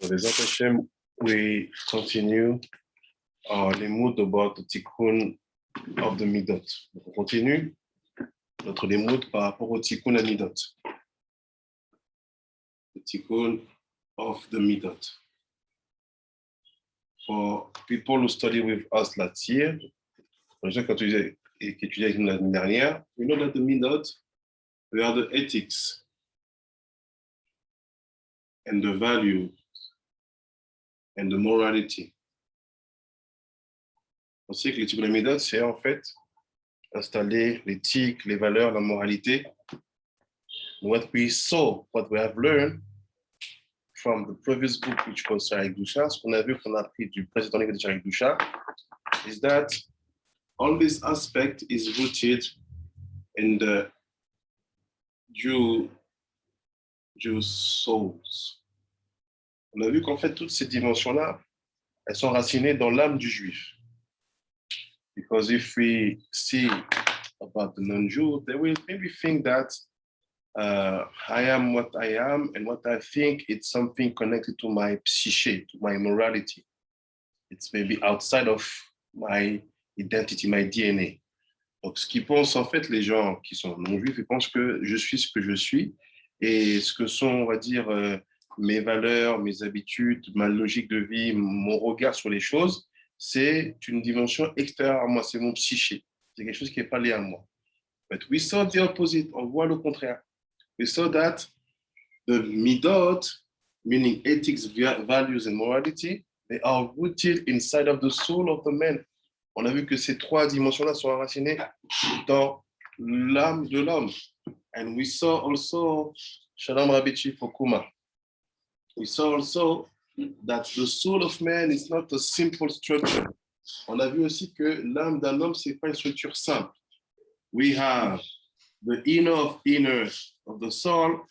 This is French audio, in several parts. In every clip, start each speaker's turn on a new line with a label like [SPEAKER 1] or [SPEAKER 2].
[SPEAKER 1] So, Bezat Hashem, we continue our limud about the tikkun of the midot. Donc, on continue notre limud par rapport au tikkun à midot. The tikkun of the midot. For people who study with us last year, pour les gens qui étudiaient avec nous l'année dernière, we know that the midot, they are the ethics and the value and the morality. On sait que l'éthique de la midot, c'est en fait installer l'éthique, les valeurs, la moralité. What we saw, what we have learned from the previous book, which was Sharik Dusha, ce qu'on a vu, qu'on a appris du précédent livre de Sharik Dusha, is that all this aspect is rooted in the Jew souls. On a vu qu'en fait, toutes ces dimensions-là, elles sont racinées dans l'âme du juif. Because if we see about the non-Jew, they will maybe think that I am what I am, and what I think it's something connected to my psyche, to my morality. It's maybe outside of my identity, my DNA. Donc, ce qu'ils pensent en fait, les gens qui sont non-juifs, ils pensent que je suis ce que je suis, et ce que sont, on va dire, mes valeurs, mes habitudes, ma logique de vie, mon regard sur les choses, c'est une dimension extérieure à moi, c'est mon psyché. C'est quelque chose qui n'est pas lié à moi. But we saw the opposite, on voit le contraire. We saw that the midot, meaning ethics, values and morality, they are rooted inside of the soul of the man. On a vu que ces trois dimensions-là sont enracinées dans l'âme de l'homme. And we saw also, Shalom Rabbi Chief Okuma, we saw also that the soul of man is not a simple structure. On a vu aussi que l'âme d'un homme, ce n'est pas une structure simple. We have the inner of the soul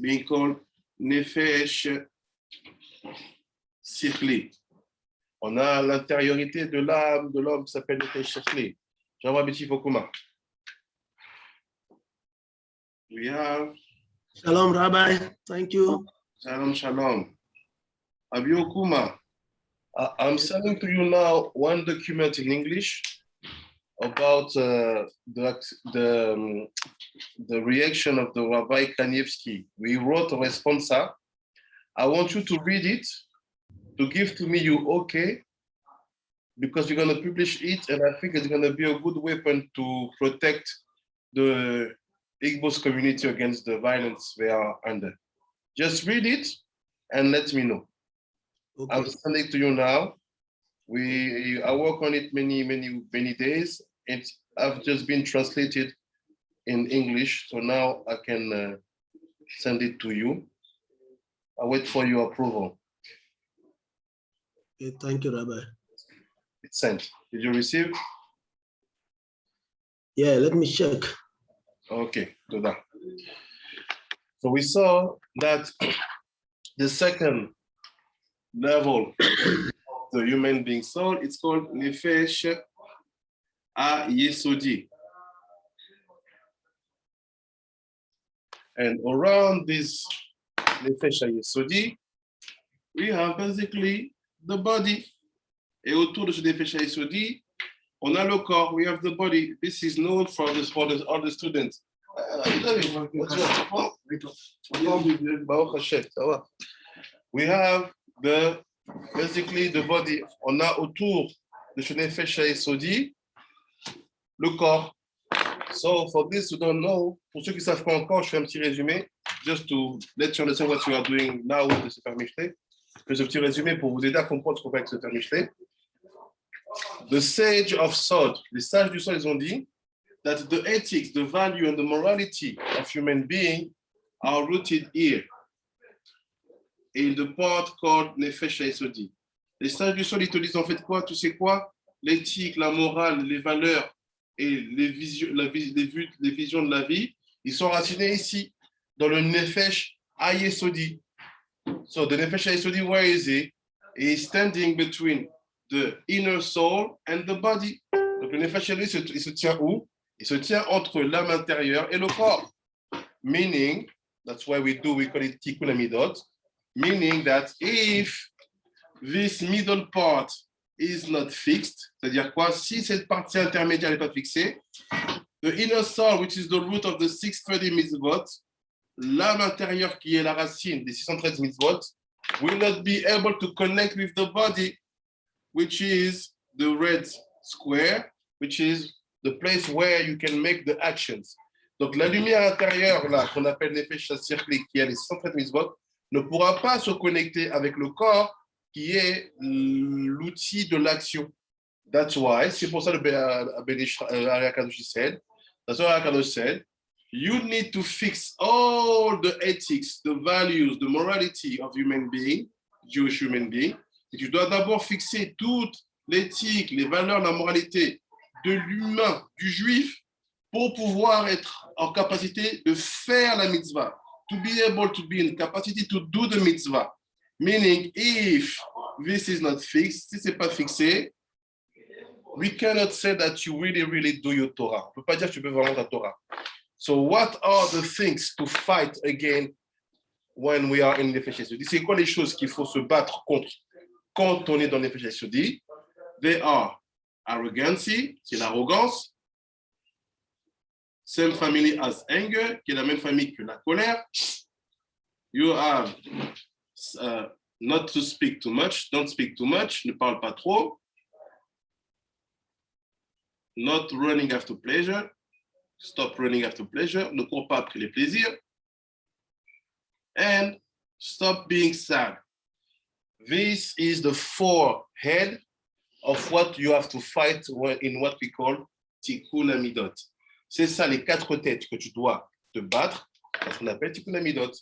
[SPEAKER 1] being called nefesh sikhli. On a l'intériorité de l'âme de l'homme qui s'appelle nefesh sikhli. Shalom Rabbi Chief Okuma. We have
[SPEAKER 2] Shalom, Rabbi. Thank you.
[SPEAKER 1] Shalom, shalom. Rabbi Okuma, I'm sending to you now one document in English about the reaction of the Rabbi Kanievsky. We wrote a responsa. I want you to read it, to give to me you okay, because we're going to publish it, and I think it's going to be a good weapon to protect the Igbos community against the violence they are under. Just read it and let me know. Okay. I'm sending it to you now. I work on it many days. I've just been translated in English, so now I can send it to you. I wait for your approval.
[SPEAKER 2] Okay, thank you, Rabbi.
[SPEAKER 1] It's sent. Did you receive?
[SPEAKER 2] Yeah, let me check.
[SPEAKER 1] Okay, do that. So we saw that the second level of the human being soul, it's called Nefesh HaYesodi. And around this Nefesh HaYesodi, we have basically the body. Et autour de ce Nefesh HaYesodi, on a le corps, we have the body. This is known for all the students. We have basically the body. On a autour de ce Nefesh HaYesodi le corps. So for this who don't know, pour ceux qui ne savent pas encore, je fais un petit résumé, just to let you understand what you are doing now with the Sefer Mishlei. Je fais ce petit résumé pour vous aider à comprendre ce qu'on fait avec le Sefer Mishlei. The sage of Sod, les sages du Sod, ils ont dit that the ethics, the value and the morality of human being are rooted here in the part called Nefesh HaYesodi. Les sages du Sod, ils te disent en fait quoi? Tu sais quoi? L'éthique, la morale, les valeurs et les visions de la vie, ils sont racinés ici, dans le Nefesh HaYesodi. So the Nefesh HaYesodi, where is it? It's standing between the inner soul and the body. Donc le Nefesh HaYesodi, il se tient où? Il se tient entre l'âme intérieure et le corps. Meaning, that's why we call it Tikkun HaMidot. meaning that if this middle part is not fixed, c'est-à-dire quoi? Si cette partie intermédiaire n'est pas fixée, the inner soul, which is the root of the 630 mitzvot, l'âme intérieure qui est la racine des 613 mitzvot, will not be able to connect with the body, which is the red square, which is the place where you can make the actions. Donc la lumière intérieure, là, qu'on appelle Nefesh HaSichli, qui a les 613 mitzvot, ne pourra pas se connecter avec le corps, qui est l'outil de l'action. That's why, c'est pour ça le Ari HaKadosh said, that's why Ari HaKadosh said, you need to fix all the ethics, the values, the morality of human being, Jewish human being. Et tu dois d'abord fixer toute l'éthique, les valeurs, la moralité de l'humain, du juif, pour pouvoir être en capacité de faire la mitzvah. To be able to be in capacity to do the mitzvah. Meaning, if this is not fixed, si c'est pas fixé, we cannot say that you really do your Torah. On peut pas dire que tu peux vraiment ta Torah. So what are the things to fight again when we are in Nefesh HaSodi? C'est quoi les choses qu'il faut se battre contre quand on est dans Nefesh HaSodi? They are arrogancy, c'est l'arrogance. Same family as anger, qui est la même famille que la colère. You have not to speak too much, don't speak too much, ne parle pas trop. Not running after pleasure, stop running after pleasure, ne cours pas après les plaisirs. And stop being sad. This is the forehead of what you have to fight in what we call Tikkun Amidot. C'est ça les 4 têtes que tu dois te battre, ce qu'on appelle Tikkun Amidot.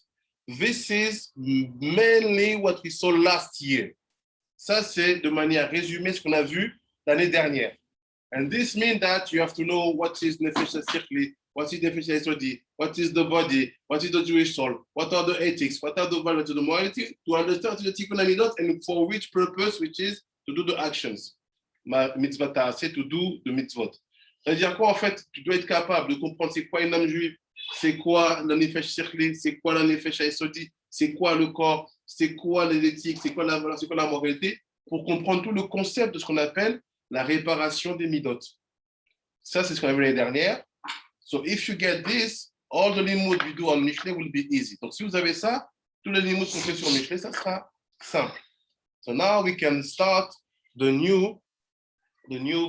[SPEAKER 1] This is mainly what we saw last year. Ça, c'est de manière résumée ce qu'on a vu l'année dernière. And this means that you have to know what is Nefesh HaSichli, what is Nefesh HaSodi, what is the body, what is the Jewish soul, what are the ethics, what are the values, the morality, to understand the Tikkun Amidot and for which purpose, which is to do the actions. Ma mitzvah ta'aseh, to do the mitzvot. C'est-à-dire quoi, en fait, tu dois être capable de comprendre c'est quoi une âme juive, c'est quoi la Nefesh HaSichli, c'est quoi la Nefesh HaSodi, c'est quoi le corps, c'est quoi les éthiques, c'est quoi la valeur, c'est quoi la moralité, pour comprendre tout le concept de ce qu'on appelle la réparation des midot. Ça, c'est ce qu'on a vu l'année dernière. So if you get this, all the limud we do on Mishlei will be easy. Donc si vous avez ça, tous les limud qu'on fait sur Mishlei, ça sera simple. So now we can start the new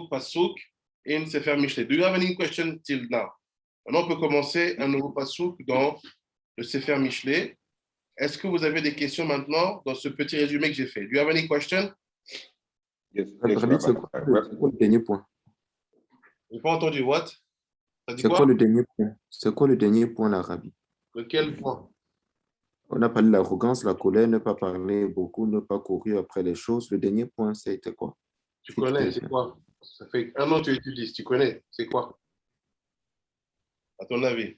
[SPEAKER 1] pasuk in Sefer Mishlei. Do you have any question till now? Maintenant, on peut commencer un nouveau pasuk dans le Sefer Mishlei. Est-ce que vous avez des questions maintenant dans ce petit résumé que j'ai fait? Do you have any question?
[SPEAKER 3] Yes,
[SPEAKER 4] C'est quoi le dernier point?
[SPEAKER 1] Je n'ai pas entendu. What?
[SPEAKER 4] C'est quoi le dernier point? C'est quoi le dernier point, la Rabbi?
[SPEAKER 1] Lequel point?
[SPEAKER 4] On a parlé de l'arrogance, la colère, ne pas parler beaucoup, ne pas courir après les choses. Le dernier point, c'était quoi?
[SPEAKER 1] Tu connais, c'est quoi? Ça fait 1 an que tu étudies. Tu connais, c'est quoi? À ton avis?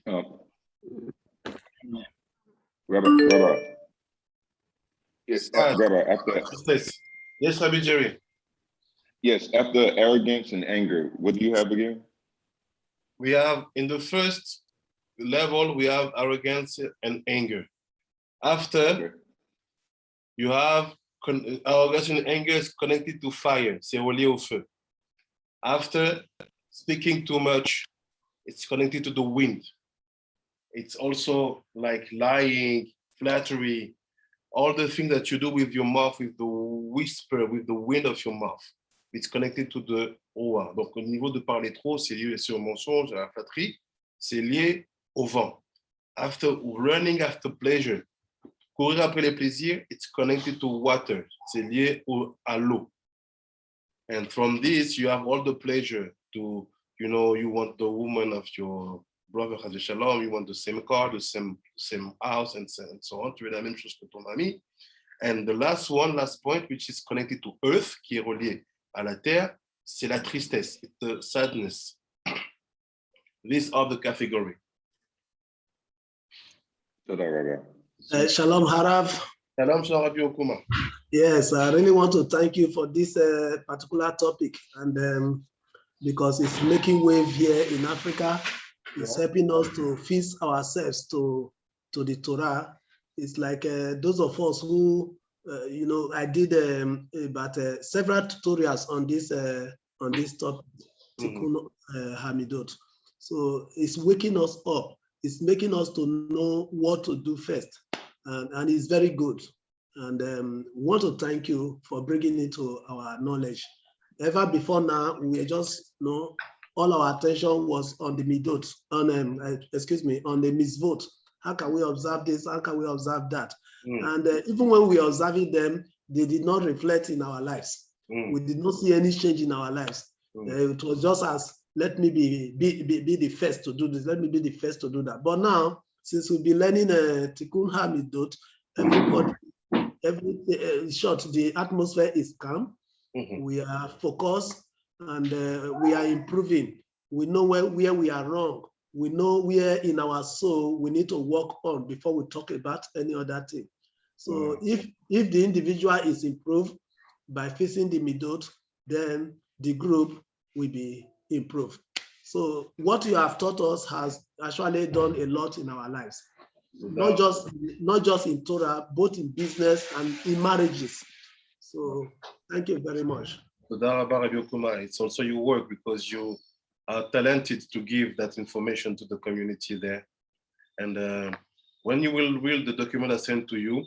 [SPEAKER 3] Rabbi. Yes, Rabbi, after...
[SPEAKER 1] Yes, Rabbi Jerry.
[SPEAKER 3] Yes, after arrogance and anger, what do you have again?
[SPEAKER 1] We have, in the first level, we have arrogance and anger. After, you have arrogance and anger is connected to fire. C'est relié au feu. After, speaking too much, it's connected to the wind. It's also like lying, flattery, all the things that you do with your mouth, with the whisper, with the wind of your mouth. It's connected to the oa. Donc, au niveau de parler trop, c'est lié au mensonge, à la flatterie, c'est lié au vent. After running after pleasure, courir après les plaisirs, it's connected to water. C'est lié à l'eau. And from this, you have all the pleasure to, you know, you want the woman of your brother has a shalom, you want the same car, the same house, and so on. Tu veux la même chose que ton ami. And the last point, which is connected to earth, qui est relié à la terre, c'est la tristesse, the sadness. These are the category.
[SPEAKER 2] Shalom, Harav.
[SPEAKER 1] Shalom, Rabbi Okuma.
[SPEAKER 2] Yes, I really want to thank you for this particular topic, and because it's making wave here in Africa, it's helping us to fix ourselves to the Torah, it's like those of us who, I did about several tutorials on this topic, Tikkun Hamidot. So it's waking us up. It's making us to know what to do first, and it's very good. And want to thank you for bringing it to our knowledge. Ever before now, we just all our attention was on the midot, on the mitzvot. How can we observe this? How can we observe that? And even when we are observing them, they did not reflect in our lives. We did not see any change in our lives. It was just as, let me be the first to do this. Let me be the first to do that. But now, since we'll be learning Tikkun Hamidot, everybody, the atmosphere is calm. We are focused and we are improving. We know where we are wrong. We know where in our soul we need to work on before we talk about any other thing. So if the individual is improved by facing the midot, then the group will be improved. So what you have taught us has actually done a lot in our lives. Not just in Torah, both in business and in marriages. So thank you very much.
[SPEAKER 1] It's also your work because you are talented to give that information to the community there. And when you will read the document I sent to you,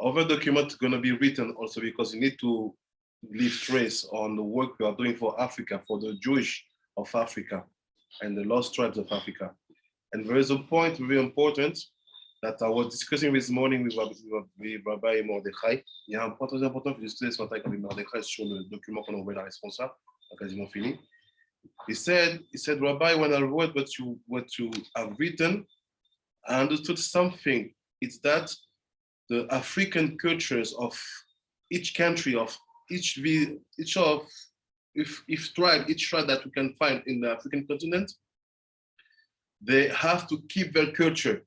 [SPEAKER 1] other document is going to be written also because you need to leave trace on the work we are doing for Africa, for the Jewish of Africa and the lost tribes of Africa. And there is a point very important that I was discussing this morning with Rabbi Mordechai. Il y a un point très important que j'ai discuté ce matin avec Mordechai sur le document qu'on a envoyé à la responsable, quasiment fini. He said, Rabbi, when I read what you have written, I understood something. It's that the African cultures of each country, of each tribe that we can find in the African continent, they have to keep their culture.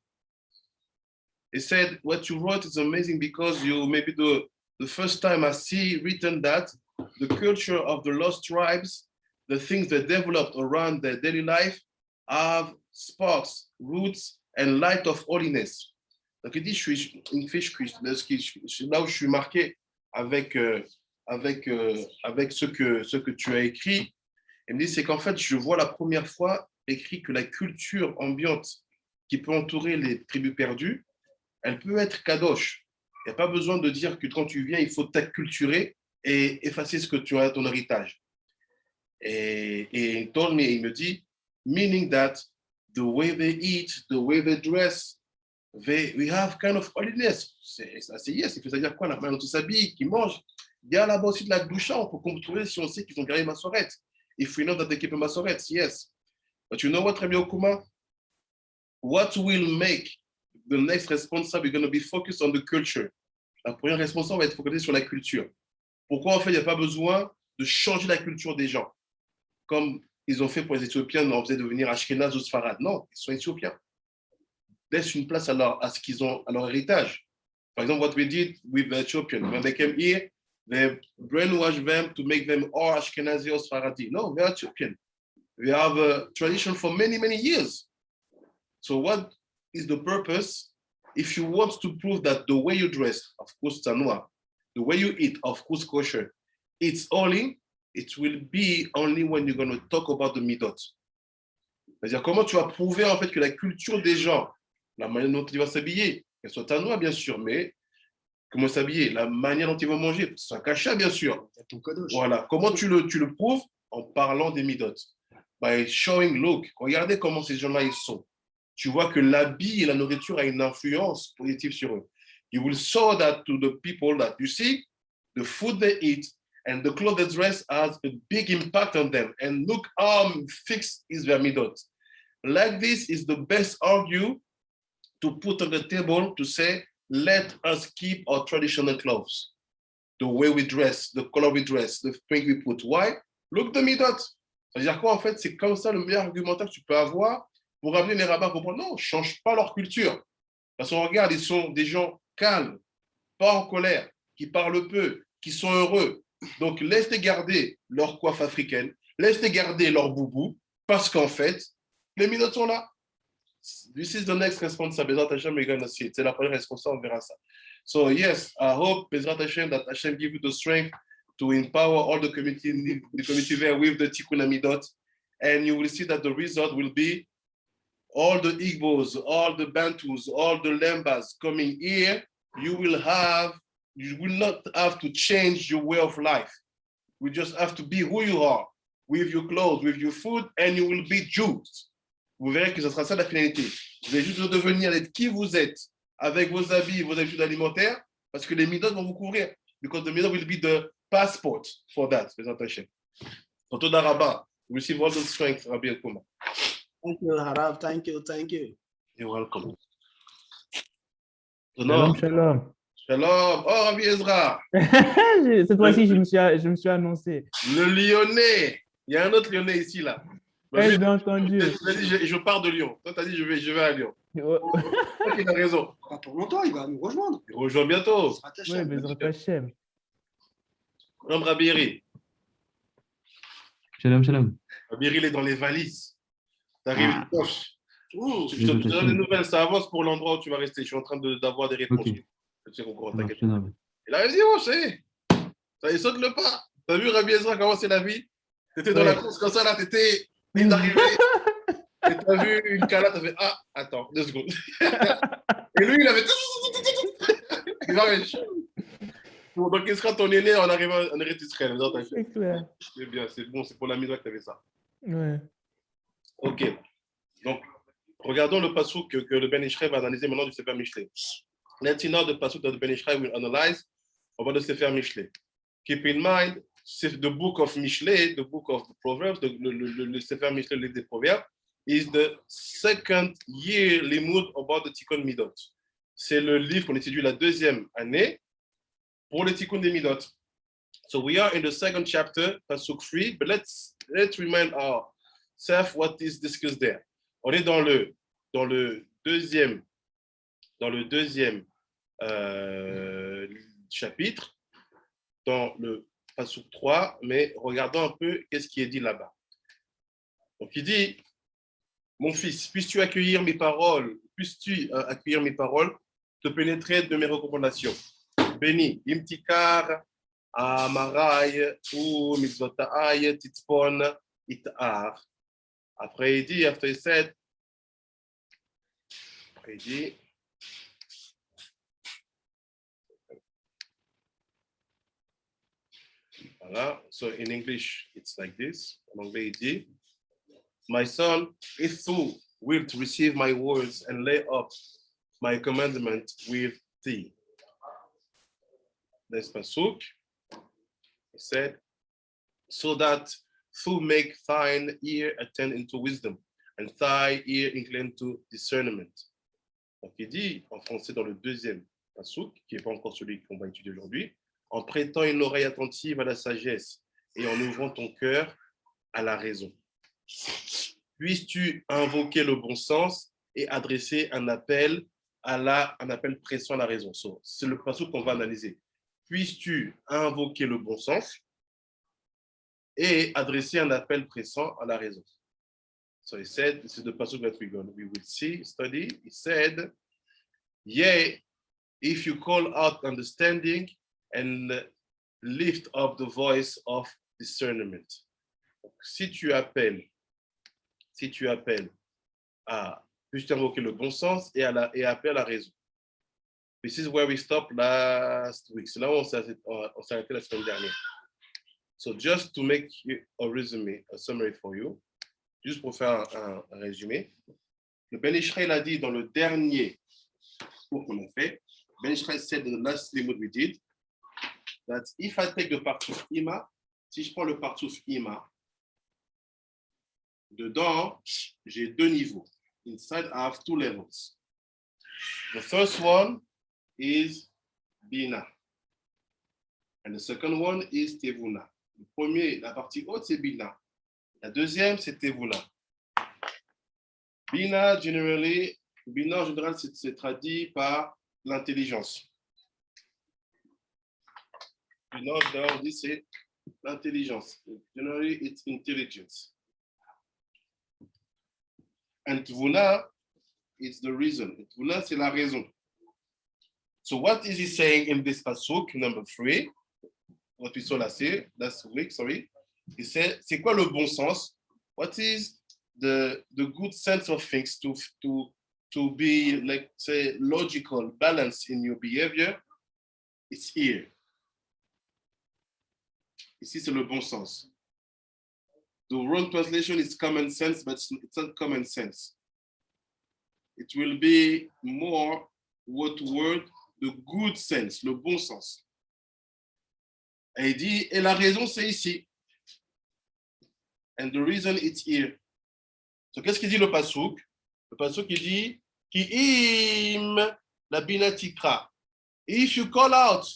[SPEAKER 1] He said, what you wrote is amazing because you maybe the first time I see written that the culture of the lost tribes, the things they developed around their daily life have sparks, roots, and light of holiness. Donc il dit, là où je suis marqué avec ce que tu as écrit, il me dit, c'est qu'en fait, je vois la première fois écrit que la culture ambiante qui peut entourer les tribus perdues, elle peut être kadosh. Il n'y a pas besoin de dire que quand tu viens, il faut t'acculturer et effacer ce que tu as, ton héritage. Et il me dit, meaning that the way they eat, the way they dress, we have kind of holiness. C'est yes, c'est-à-dire quoi, la manière dont ils s'habillent, qu'ils mangent. Il y a là-bas aussi de la doucha, on peut contrôler si on sait qu'ils ont gardé Massoret. If we know that they keep a Massoret, yes. But you know what, Rabbi Okuma? What will make the next responsible is going to be focused on the culture. La première responsable va être focalisée sur la culture. Pourquoi en fait il n'y a pas besoin de changer la culture des gens? Comme ils ont fait pour les Éthiopiens, on faisait devenir Ashkenaz ou Sfarad. Non, ils sont Éthiopiens. Laisse une place à ce qu'ils ont, à leur héritage. For example, what we did with the Ethiopians, when they came here, they brainwashed them to make them all Ashkenazi or Sfaradi. No, they're Ethiopian. We have a tradition for many, many years. So what is the purpose? If you want to prove that the way you dress, of course, Tanua, the way you eat, of course, kosher, it's only, it will be only when you're going to talk about the midot. C'est-à-dire comment tu vas prouver en fait que la culture des gens, la manière dont ils vont s'habiller, qu'elle soit Tanua, bien sûr, mais comment s'habiller, la manière dont ils vont manger, c'est un kasha, bien sûr. Voilà, comment tu le prouves? En parlant des midot. By showing, look, regardez comment ces gens-là ils sont. Tu vois que l'habit et la nourriture a une influence positive sur eux. You will show that to the people that you see, the food they eat and the clothes they dress has a big impact on them. And look how fixed is their midot. Like this is the best argue to put on the table to say, let us keep our traditional clothes. The way we dress, the color we dress, the thing we put. Why? Look the midot. C'est-à-dire quoi en fait? C'est comme ça le meilleur argumentaire que tu peux avoir pour amener les rabbins à comprendre, non, ne change pas leur culture. Parce qu'on regarde, ils sont des gens calmes, pas en colère, qui parlent peu, qui sont heureux. Donc, laisse-les garder leur coiffe africaine, laisse-les garder leur boubou, parce qu'en fait, les midot sont là. this is the next responsible. Bezrat Hashem, we're going to see it. C'est la première responsable, on verra ça. So yes, I hope, Bezrat Hashem, that Hashem give you the strength to empower all the community there with the Tikkun Amidot, and you will see that the result will be all the Igbos, all the Bantus, all the Lembas coming here. You will not have to change your way of life. You just have to be who you are, with your clothes, with your food, and you will be Jews. Vous verrez que ce sera ça la finalité. Vous allez juste devenir être qui vous êtes, avec vos habits, vos habitudes alimentaires, parce que les midot vont vous couvrir. Because the midot will be the passport for that, presentation. So, Toda Rabba, we receive all the strength, Rabbi Akuma.
[SPEAKER 2] Thank you, Harav. Thank you. Thank you.
[SPEAKER 1] You're welcome.
[SPEAKER 5] Shalom, shalom.
[SPEAKER 1] Shalom. Oh, Rabbi Ezra.
[SPEAKER 5] Cette fois-ci, je me suis annoncé.
[SPEAKER 1] Le Lyonnais. Il y a un autre Lyonnais ici, là.
[SPEAKER 5] J'ai bien entendu.
[SPEAKER 1] Je pars de Lyon. Toi, tu as dit, je vais à Lyon. Toi, il a raison.
[SPEAKER 6] Pour longtemps, il va nous rejoindre.
[SPEAKER 1] Il rejoint bientôt.
[SPEAKER 5] Oui, Bezrat Hashem.
[SPEAKER 1] Shalom, Rabbi Eri.
[SPEAKER 7] Shalom, shalom.
[SPEAKER 1] Rabbi Eri, il est dans les valises. T'arrives, proche.
[SPEAKER 6] Ouh,
[SPEAKER 1] Je te donne des nouvelles, ça avance pour l'endroit où tu vas rester. Je suis en train d'avoir des réponses.
[SPEAKER 7] Ok.
[SPEAKER 1] Je sais qu'on court,
[SPEAKER 7] Ça marche,
[SPEAKER 1] t'inquiète.
[SPEAKER 7] c'est normal.
[SPEAKER 1] Il a dit, oh, c'est. Ça y saute le pas. T'as vu, Rabbi Ezra, comment c'est la vie? T'étais dans la course comme ça, là, t'étais. Il est arrivé. Et t'as vu une cala, t'as fait, ah, attends, 2 secondes. Et lui, il avait. Il avait. Bon, donc, quel sera ton aîné en arrivant en Eretz Israël?
[SPEAKER 5] C'est clair.
[SPEAKER 1] C'est bien, c'est bon, c'est pour la mise que tu avais ça.
[SPEAKER 5] Ouais.
[SPEAKER 1] Ok. Donc, regardons le passouk que le Ben Ishraï va analyser maintenant du Sefer Mishlei. Let's see now the passouk that the Ben Ishraï will analyze about the Sefer Mishlei. Keep in mind, c'est the book of Mishlei, the book of the Proverbs, le Sefer Mishlei, le livre des Proverbes, is the second year limud about the Tikkun Midot. C'est le livre qu'on étudie la 2e année pour le Tikkun des Midot. So we are in the second chapter, pasuk 3, but let's remind ourselves what is discussed there. On est dans le deuxième chapitre, dans le pasuk 3, mais regardons un peu qu'est-ce qui est dit là-bas. Donc il dit, mon fils, puisses-tu accueillir mes paroles, te pénétrer de mes recommandations. Béni, imtikar, amarai, ou mitzvotai, titpon, itar. Après, il dit, after he said, il dit, voilà, so in English, it's like this. En anglais, il dit, my son, if thou wilt receive my words and lay up my commandment with thee. Next pasuk, he said, so that thou make thine ear attend into wisdom, and thy ear incline to discernment. Donc il dit, en français dans le deuxième pasuk, qui n'est pas encore celui qu'on va étudier aujourd'hui, en prêtant une oreille attentive à la sagesse et en ouvrant ton cœur à la raison. Puisses-tu invoquer le bon sens et adresser un appel pressant à la raison. So, c'est le pasuk qu'on va analyser. Puisses-tu invoquer le bon sens et adresser un appel pressant à la raison. So he said, this is the pasuk that we will study. He said, yea, if you call out understanding and lift up the voice of discernment. Donc, si tu appelles à, puisses-tu invoquer le bon sens et appeler à la raison. This is where we stopped last week. C'est là où on s'est arrêté la semaine dernière. So just to make a resume, a summary for you, juste pour faire un résumé, le Ben Ishraï l'a dit dans le dernier cours qu'on a fait. Ben Ishraï said in the last limud we did that if I take the partuf ima, si je prends le partuf ima, dedans, j'ai 2 niveaux. Inside, I have 2 levels. The first one is bina, and the second one is tevuna. Le premier, la partie haute, c'est bina. La deuxième, c'est tevuna. Bina, en général, c'est traduit par l'intelligence. Bina, on dit c'est l'intelligence. Generally, it's intelligence. And tevuna, it's the reason. Etuna, c'est la raison. So what is he saying in this pasuk, number 3? What we saw last week, sorry. He said, c'est quoi le bon sens? What is the good sense of things to be, like, say, logical, balanced in your behavior? It's here. Ici, c'est le bon sens. The wrong translation is common sense, but it's not common sense. It will be more what word? The good sense, le bon sens. Et il dit, et la raison, c'est ici. And the reason it's here. So, qu'est-ce qu'il dit le pasuk? Le pasuk, il dit, ki im la binatikra. If you call out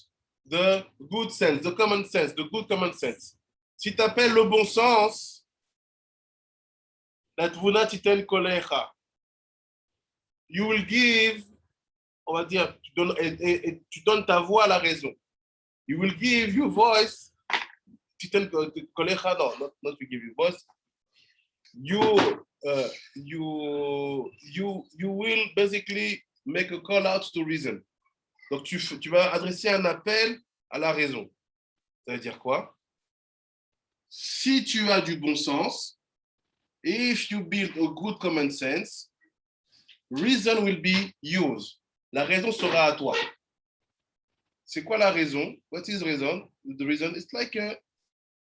[SPEAKER 1] the good sense, the common sense, the good common sense, si tu appelles le bon sens, la tvuna titen kolecha, you will give, on va dire, tu donnes ta voix à la raison. You will give your voice, titen kolecha, no, not to give your voice. You will basically make a call out to reason. Donc, tu vas adresser un appel à la raison. Ça veut dire quoi? Si tu as du bon sens, if you build a good common sense, reason will be yours. La raison sera à toi. C'est quoi la raison? What is reason? The reason is like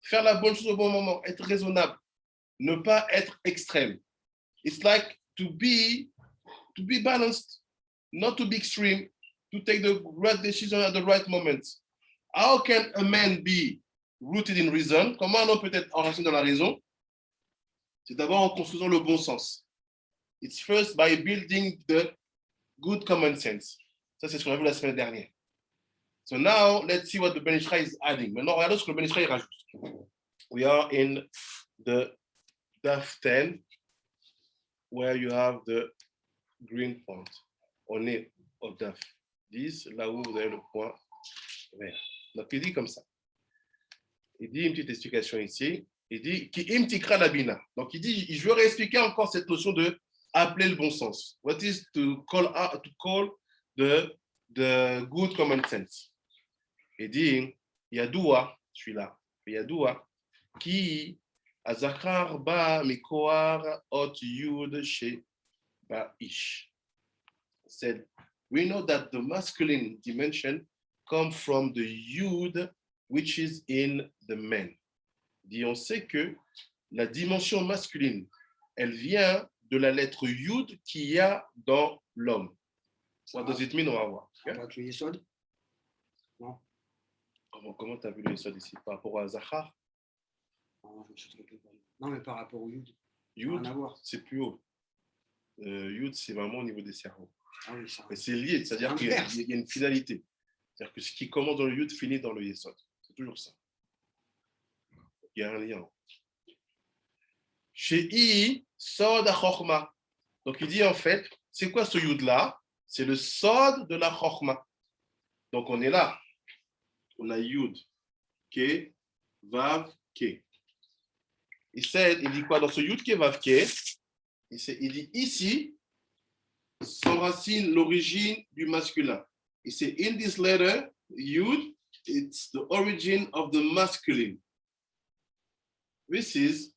[SPEAKER 1] faire la bonne chose au bon moment, être raisonnable, ne pas être extrême. It's like to be balanced, not to be extreme, to take the right decision at the right moment. How can a man be rooted in reason? Comment un homme peut être enraciné dans la raison? C'est d'abord en construisant le bon sens. It's first by building the good common sense. Ça, c'est ce qu'on a vu la semaine dernière. So now, let's see what the Ben Ishra is adding. Maintenant, regardons ce que le Ben Ishra rajoute. We are in the Daf 10, where you have the green point. On est au Daf 10, là où vous avez le point vert. Donc, il dit comme ça. Il dit une petite explication ici. Il dit ki im tikra labina. Donc, il dit, je veux réexpliquer encore cette notion de appeler le bon sens. What is to call the good common sense? Il dit, Yadoua, je suis là, Yadoua, qui azakar ba mikoar ot yud she ba ish. Said, we know that the masculine dimension comes from the yud which is in the man. Dit, on sait que la dimension masculine, elle vient de la lettre yud qu'il y a dans l'homme. What does it mean? On va voir.
[SPEAKER 6] Avec le Yesod?
[SPEAKER 1] Comment tu as vu le Yesod ici par rapport à Zachar?
[SPEAKER 6] Non, je me suis trompé. Non, mais par rapport au Yud.
[SPEAKER 1] Yud,
[SPEAKER 6] Rien à voir.
[SPEAKER 1] c'est plus haut. Yud, c'est vraiment au niveau des cerveaux.
[SPEAKER 6] Ah oui, ça.
[SPEAKER 1] Mais c'est lié, c'est-à-dire qu'il y a une finalité. C'est-à-dire que ce qui commence dans le Yud finit dans le Yesod. C'est toujours ça. Il y a un lien. Chez I, Sod HaChochma. Donc il dit en fait, c'est quoi ce Yud-là? C'est le Sod de la Chochma. Donc on est là. On a Yud, Ke, Vav, Ke. Il dit quoi dans ce Yud, Ke, Vav, Ke? Il dit ici, s'enracine l'origine du masculin. Il dit in this letter, Yud, it's the origin of the masculine. This is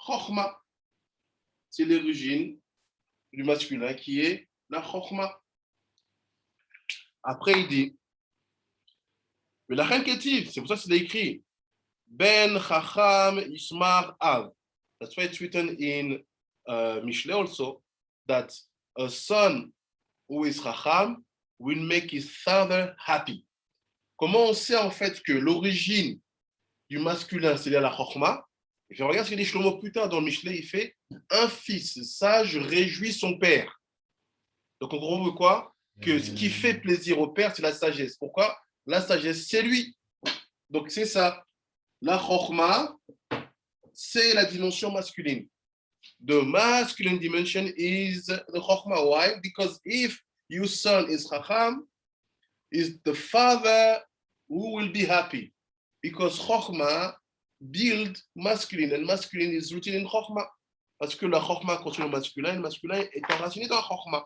[SPEAKER 1] Chochma. C'est l'origine du masculin qui est la Chochma. Après, il dit, mais la reine Ketiv, c'est pour ça que c'est écrit, Ben Chacham Yismar Av. That's why it's written in Mishle also, that a son who is Chacham will make his father happy. Comment on sait en fait que l'origine du masculin, c'est la Chochma? Et puis regarde ce qu'il dit Shlomo plus tard dans le Mishle, il fait, un fils sage réjouit son père. Donc on comprend quoi? Que ce qui fait plaisir au père, c'est la sagesse. Pourquoi? La sagesse, c'est lui. Donc, c'est ça. La chokhmah, c'est la dimension masculine. The masculine dimension is the chokhmah. Why? Because if your son is chacham, is the father who will be happy. Because chokhmah build masculine, and masculine is rooted in chokhmah. Parce que la chokhmah contient le masculin est enraciné dans la chokhmah.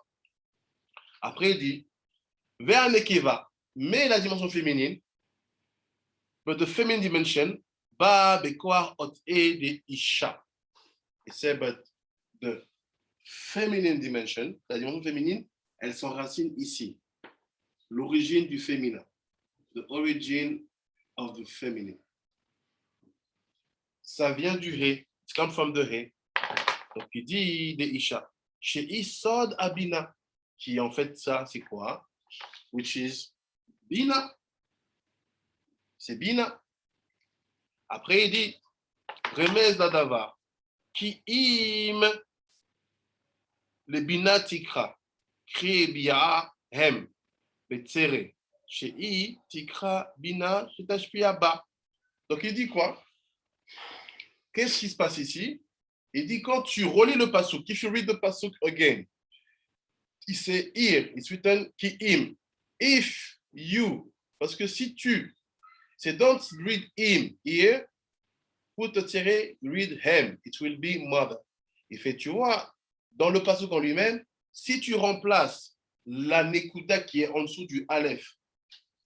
[SPEAKER 1] Après, il dit, vers nekeva, mais la dimension féminine, but the feminine dimension, ba bekoar ot e de isha. Et c'est but the feminine dimension, la dimension féminine, elle s'enracine ici. L'origine du féminin. The origin of the feminine. Ça vient du he. It comes from the he. Donc, il dit de isha. Chez Isod Abina, qui en fait, ça, c'est quoi? Which is Bina. C'est Bina. Après, il dit, Remez Dadava, qui im le Bina Tikra, Kri Bia Hem, Betzere, chez I Tikra Bina, Shetashpia Ba. Donc, il dit quoi? Qu'est-ce qui se passe ici? Il dit quand tu relis le pasuk, if you read the pasuk again, il say here, it's written ki im. If you, parce que si tu, c'est don't read him here, put a tiré, read him, it will be mother. Il fait, tu vois, dans le pasuk en lui-même, si tu remplaces la nekuda qui est en dessous du aleph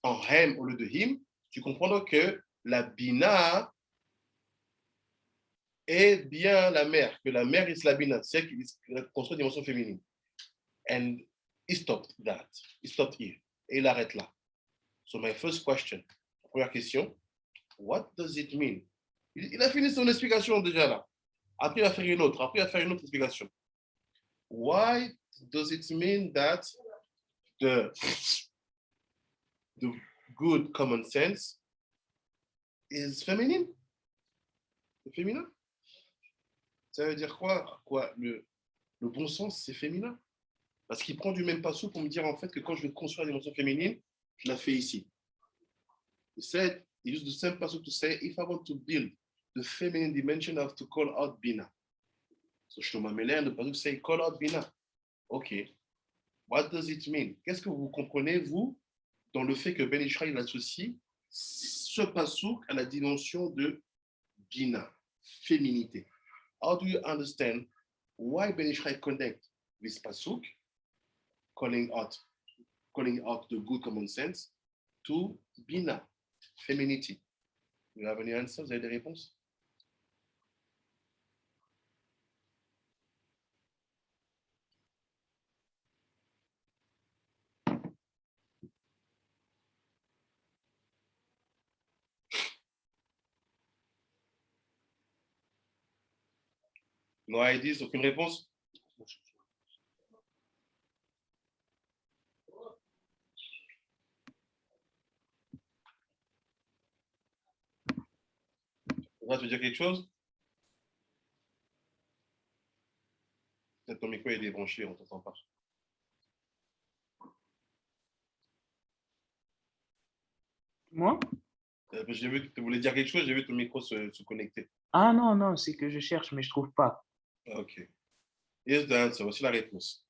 [SPEAKER 1] en hem au lieu de him, tu comprends que la bina est bien la mère, que la mère est la bina, c'est qui construit une dimension féminine. And he stopped that. He stopped here. Et il arrête là. So my first question, première question, what does it mean? Il a fini son explication déjà là. Après, il va faire une autre. Après, il va faire une autre explication. Why does it mean that the good common sense is feminine? C'est féminin? Ça veut dire quoi? Le bon sens, c'est féminin. Parce qu'il prend du même passeau pour me dire en fait que quand je vais construire la dimension féminine, je la fais ici. He used the same passeau to say, if I want to build the feminine dimension, I have to call out Bina. So Shlomo Meler, the passeau say, call out Bina. OK. What does it mean? Qu'est-ce que vous comprenez, vous, dans le fait que Ben Israël associe ce passouk à la dimension de Bina, féminité? How do you understand why Ben Israël connect this passouk, calling out the good common sense, to Bina, femininity? You have any answers? Vous avez des réponses? No ideas, aucune réponse? On va te dire quelque chose? Peut-être ton micro est débranché, on ne t'entend pas.
[SPEAKER 7] Moi?
[SPEAKER 1] J'ai vu que tu voulais dire quelque chose, j'ai vu ton micro se connecter.
[SPEAKER 7] Ah non, non, c'est que je cherche, mais je trouve pas.
[SPEAKER 1] OK. Here's the answer. Voici la réponse.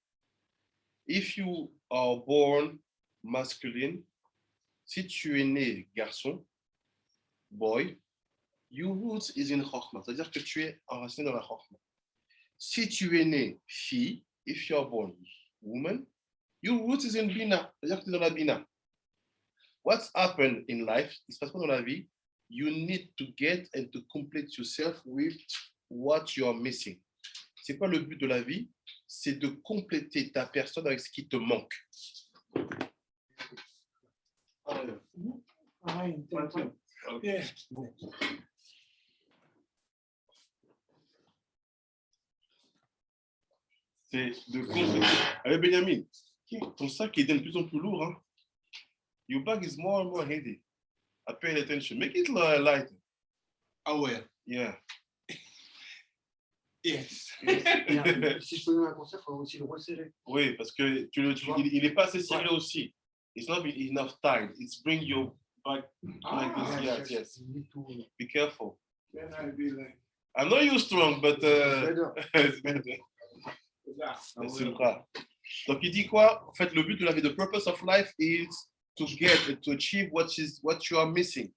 [SPEAKER 1] If you are born masculine, si tu es né garçon, boy, your roots is in Chokhmah. C'est-à-dire que tu es enraciné dans la Chokhmah. Si tu es né fille, if you are born woman, your roots is in Bina. C'est-à-dire que tu es dans la Bina. What's happened in life, il se passe quoi dans la vie? You need to get and to complete yourself with what you are missing. C'est quoi le but de la vie? C'est de compléter ta personne avec ce qui te manque. C'est de compléter. Allez, Benjamin, ton sac est de plus en plus lourd. Hein? Your bag is more and more heavy. I pay attention. Make it lighter.
[SPEAKER 6] Ah ouais.
[SPEAKER 1] Yeah.
[SPEAKER 6] Yes.
[SPEAKER 1] Yes.
[SPEAKER 6] Si je peux donner un conseil, il faut aussi le resserrer.
[SPEAKER 1] Oui, parce que il n'est pas assez serré aussi. It's not enough tight. It's bring your back like this. Yes. Be careful.
[SPEAKER 6] Then I'll be like,
[SPEAKER 1] I know you're strong, but
[SPEAKER 6] it's better.
[SPEAKER 1] c'est le bras. Donc il dit quoi? En fait, le but de la vie, the purpose of life is to get and to achieve what you are missing.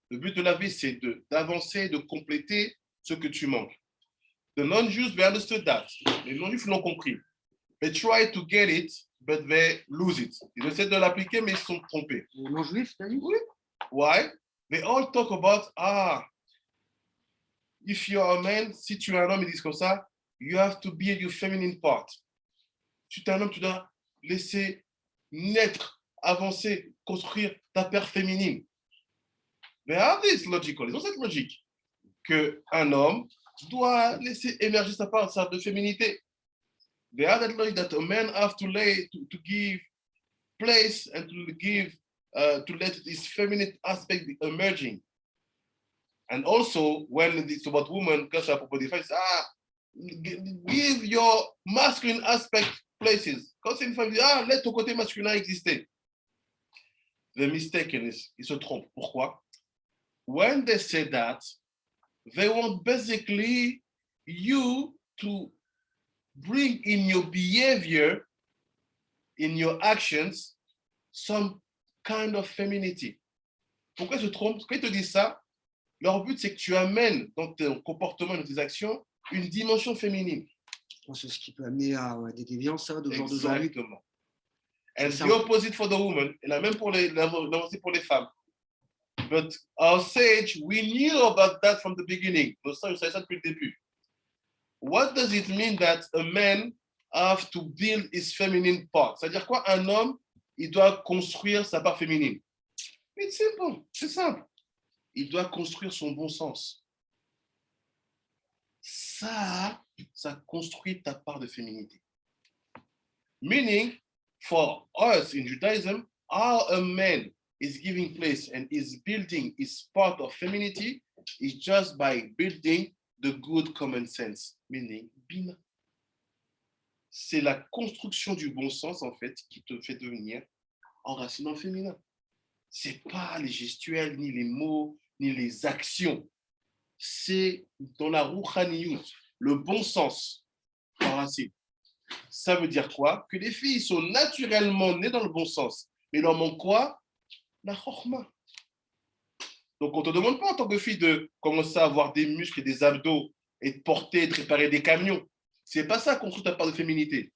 [SPEAKER 1] Le but de la vie, c'est d'avancer, de compléter ce que tu manques. The non-Jews, they understood that. Les non-Juifs l'ont compris. They try to get it but they lose it. Ils essaient de l'appliquer, mais ils se sont trompés.
[SPEAKER 6] Les non-juifs, t'as dit?
[SPEAKER 1] Oui. Why? They all talk about, if you're a man, si tu es un homme, ils disent comme ça, you have to build your feminine part. Si tu es un homme, tu dois laisser naître, avancer, construire ta paire féminine. They have this logical. Ils ont cette logique qu'un homme doit laisser émerger sa part de féminité. They have that logic that a man have to give place and to let his feminine aspect be emerging. And also, when it's about women, quand c'est à propos des femmes, give your masculine aspect places. Quand c'est une femme, laisse ton côté masculin exister. The mistaken is, ils se trompent. Pourquoi? When they say that, they want basically you to bring in your behavior, in your actions, some kind of femininity. Pourquoi ils se trompent? Quand ils te disent ça, leur but, c'est que tu amènes dans ton comportement, dans tes actions, une dimension féminine.
[SPEAKER 6] Je pense que c'est ce qui peut amener à des déviances, ça, de genre d'aujourd'hui.
[SPEAKER 1] Exactement. And the opposite for the woman, et la même pour les femmes. But our sage, we knew about that from the beginning. Nous savons ça depuis le début. What does it mean that a man have to build his feminine part? C'est-à-dire quoi? Un homme, il doit construire sa part féminine. It's simple, c'est simple. Il doit construire son bon sens. Ça construit ta part de féminité. Meaning, for us in Judaism, how a man is giving place and is building his part of femininity is just by building the good common sense, meaning bina. C'est la construction du bon sens, en fait, qui te fait devenir enracinement féminin. C'est pas les gestuels, ni les mots, ni les actions. C'est dans la rouhaniyut, le bon sens enraciné. Ça veut dire quoi? Que les filles sont naturellement nées dans le bon sens. Mais il leur manque quoi? La chokhma. Donc, on ne te demande pas en tant que fille de commencer à avoir des muscles et des abdos et de porter, de réparer des camions. C'est pas ça construire ta part de féminité,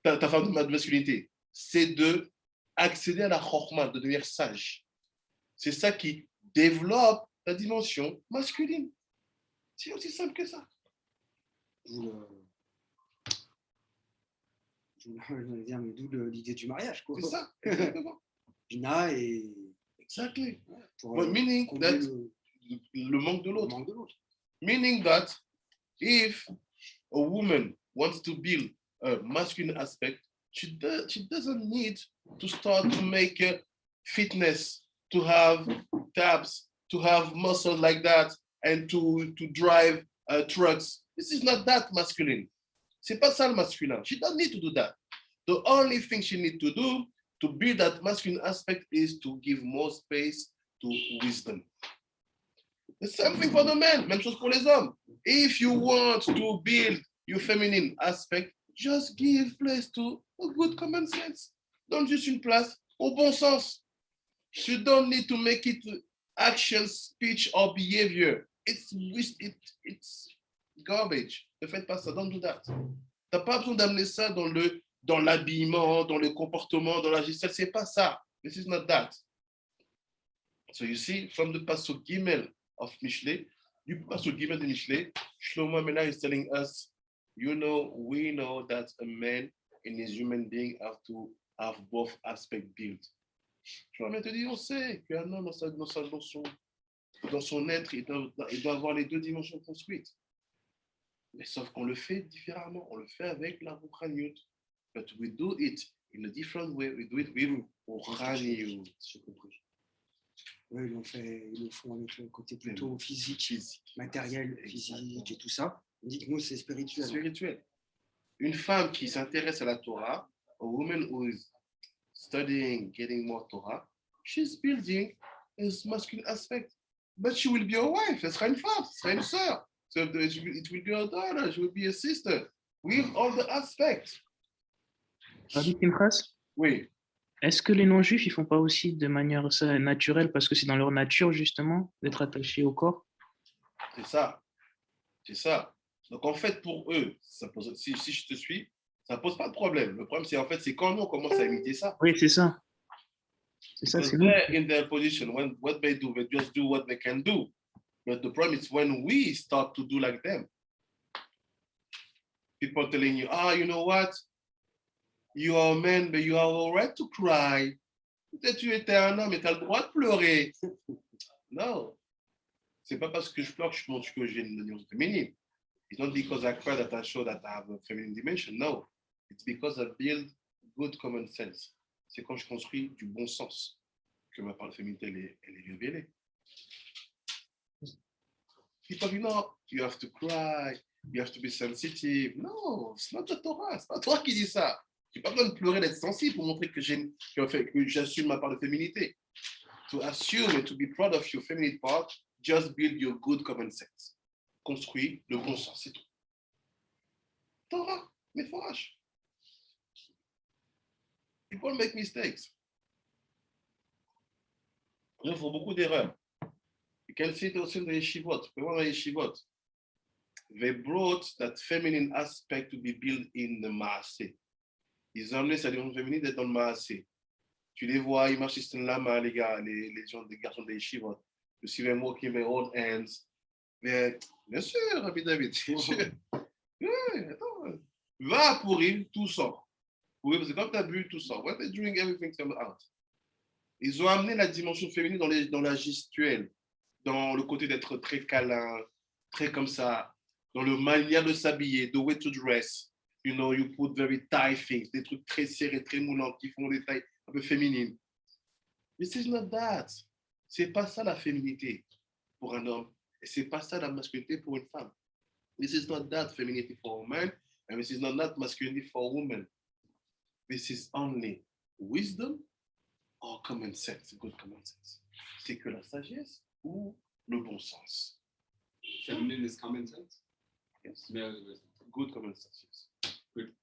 [SPEAKER 1] ta part de masculinité. C'est de accéder à la chokhma, de devenir sage. C'est ça qui développe la dimension masculine. C'est aussi simple que ça.
[SPEAKER 6] D'où l'idée du mariage, quoi.
[SPEAKER 1] C'est ça, exactement.
[SPEAKER 6] Bina et...
[SPEAKER 1] Exactly.
[SPEAKER 6] Pour,
[SPEAKER 1] meaning that le manque de l'autre. Meaning that if a woman wants to build a masculine aspect, she doesn't need to start to make fitness, to have tabs, to have muscle like that, and to drive trucks. This is not that masculine. C'est pas ça le masculin. She doesn't need to do that. The only thing she needs to do to build that masculine aspect is to give more space to wisdom. The same thing for the men, même chose pour les hommes. If you want to build your feminine aspect, just give place to a good common sense. Donne juste une place au bon sens. You don't need to make it action, speech, or behavior. It's garbage. Ne faites pas ça, don't do that. Tu n'as pas besoin d'amener ça dans l'habillement, dans le comportement, dans la gestuelle. C'est pas ça. This is not that. So you see, from the Pasuk Gimel of Mishlei, du Pasuk Gimel de Mishlei, Shlomo Amela is telling us, we know that a man and his human being have to have both aspects built. Shlomo te dit, on sait qu'un homme dans son être, il doit avoir les deux dimensions construites. Mais sauf qu'on le fait différemment. On le fait avec la Rouhaniyut. But we do it in a different way. We do it with Rouhaniyut.
[SPEAKER 6] J'ai compris. Oui, ils le font avec le côté plutôt physique, matériel, physique et tout ça. On dit que nous, c'est spirituel.
[SPEAKER 1] Spirituel. Une femme qui s'intéresse à la Torah, a woman who is studying, getting more Torah, she's building his masculine aspect. But she will be a wife. Elle sera une femme, elle sera une sœur. So it will be a daughter, she will be a sister, with all the aspects.
[SPEAKER 7] Rabbi Pinchas,
[SPEAKER 1] Oui.
[SPEAKER 7] est-ce que les non-juifs, ils font pas aussi de manière naturelle parce que c'est dans leur nature, justement, d'être attachés au corps?
[SPEAKER 1] C'est ça. C'est ça. Donc, en fait, pour eux, si je te suis, Ça ne pose pas de problème. Le problème, c'est en fait, c'est quand nous, on commence à imiter ça.
[SPEAKER 7] Oui, c'est ça. C'est ça,
[SPEAKER 1] Because
[SPEAKER 7] c'est nous.
[SPEAKER 1] they're in their position, when what they do, they just do what they can do. But the problem is when we start to do like them. People telling you, you know what? You are a man, but you have a right to cry. Peut-être tu étais un homme et tu as le droit de pleurer. Non. C'est pas parce que je pleure que je montre que j'ai une dimension féminine. It's not because I cry that I show that I have a feminine dimension. No. It's because I build good common sense. C'est quand je construis du bon sens que ma part de féminité elle est révélée. People, you have to cry, you have to be sensitive. No, it's not the Torah. C'est pas toi qui dis ça. J'ai pas besoin de pleurer, d'être sensible pour montrer que j'assume ma part de féminité. To assume and to be proud of your feminine part, just build your good common sense. Construis le bon sens, c'est tout. Torah, mais forage. People make mistakes. Ils font beaucoup d'erreurs. You can see it also in the yeshivot. We want the yeshivot. They brought that feminine aspect to be built in the maaseh. Ils ont amené cette dimension féminine d'être dans le maaseh. Tu les vois, ils marchent sur la main, les gars, les garçons des yeshivot. You see them walking their own hands. Mais, bien sûr, Rabbi David, bien sûr. Ouais, attends. Va à Purim, tout sort. Oui, parce que quand tu as bu, tout sort. When they're doing everything come out. Ils ont amené la dimension féminine dans la gestuelle, dans le côté d'être très câlin, très comme ça, dans le manière de s'habiller, the way to dress. You know, you put very tight things, des trucs très serrés, très moulants, qui font des tailles un peu féminines. This is not that. C'est pas ça la féminité pour un homme. Et c'est pas ça la masculinité pour une femme. This is not that femininity for a man, and this is not that masculinity for a woman. This is only wisdom or common sense, good common sense. C'est que la sagesse ou le bon sens.
[SPEAKER 8] Feminine is common sense.
[SPEAKER 1] Yes.
[SPEAKER 8] Male is wisdom.
[SPEAKER 1] Good common sense, yes.
[SPEAKER 8] Good.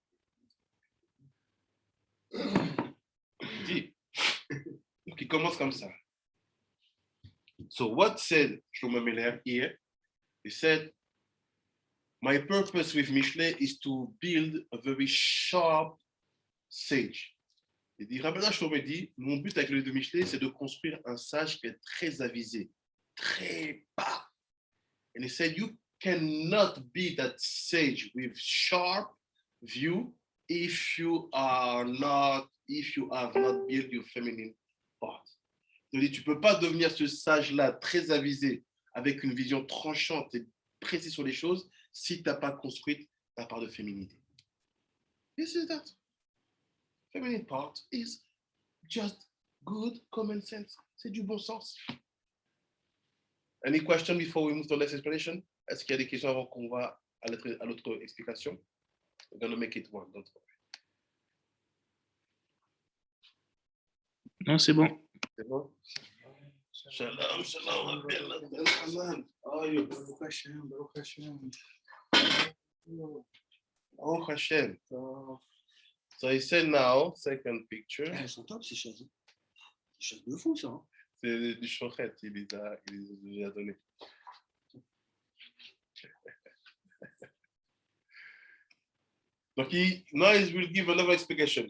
[SPEAKER 1] Dit. Donc, il commence comme ça. So what said Shlomo Meller here? He said, my purpose with Mishle is to build a very sharp sage. Il dit, Rabbi Shlomo dit, mon but avec le livre de Mishle, c'est de construire un sage qui est très avisé, très bas. And he said, you cannot be that sage with sharp view if you have not built your feminine part. Il dit, tu ne peux pas devenir ce sage-là très avisé, avec une vision tranchante et précise sur les choses, si tu n'as pas construit ta part de féminité. This is that. Feminine part is just good common sense. C'est du bon sens. Any question before we move to the next explanation? Est-ce qu'il y a des questions avant qu'on va à l'autre explication? We're going to make it one, don't worry.
[SPEAKER 7] Non, c'est bon.
[SPEAKER 1] C'est bon? Shalom, shalom, amen. How are you?
[SPEAKER 6] Baruch Hashem, Baruch Hashem.
[SPEAKER 1] Oh, Hashem. So he said now, second picture.
[SPEAKER 6] Elles sont top ces chaises. Ces chaises de fou, ça. Hein.
[SPEAKER 1] C'est du chouchette, il les a donné. Donc, now he will give another explanation.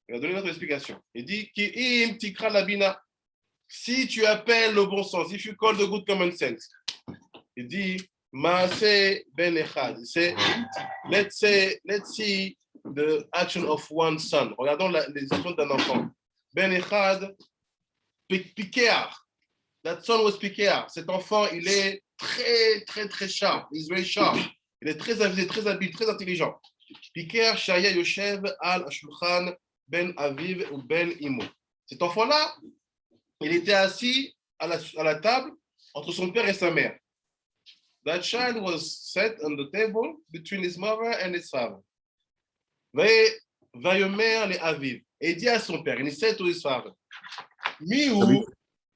[SPEAKER 1] Il va donner une autre explication. Il dit, Ki im tikra labina. Si tu appelles le bon sens, if you call the good common sense. Il dit, Maase ben echad. Let's see the action of one son. Regardons les actions d'un enfant. Ben echad, Pikear. That son was Pikear. Cet enfant, il est très, très, très sharp. He's very sharp. Il est très avisé, très habile, très intelligent. Pikear Shaya Yoshev al Ashulchan ben Aviv ou ben Imo. Cet enfant-là, il était assis à la table entre son père et sa mère. That child was set on the table between his mother and his father. Vayomer le Aviv. Et il dit à son père, il said to his father, Miou,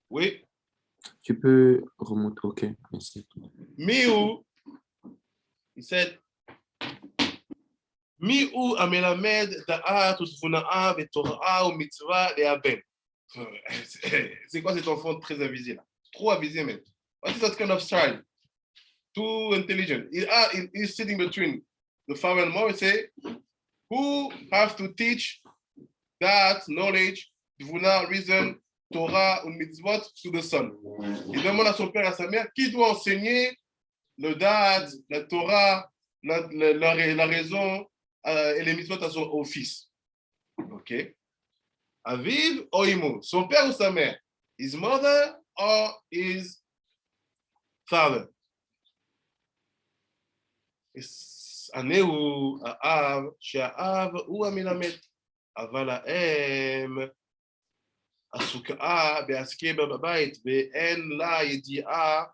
[SPEAKER 1] oui.
[SPEAKER 4] Tu peux remonter, ok, merci.
[SPEAKER 1] Miou, he said, Miou amelamed da'at utfuna'a vetor'a ou mitzvah le'aben. C'est quoi cet enfant très avisé là? Trop avisé même. What is that kind of child? Too intelligent. He's sitting between the father and mother. Say, who have to teach that knowledge, Tvuna, reason, Torah ou mitzvot to the son. Il demande à son père et à sa mère qui doit enseigner le dat, la Torah, la raison et les mitzvot au fils. OK. Aviv ou Imo, son père ou sa mère, his mother or his father. ענהו האב, שהאב הוא המלמד, אבל האם עסוקה בהשכיל בבית ואין לה ידיעה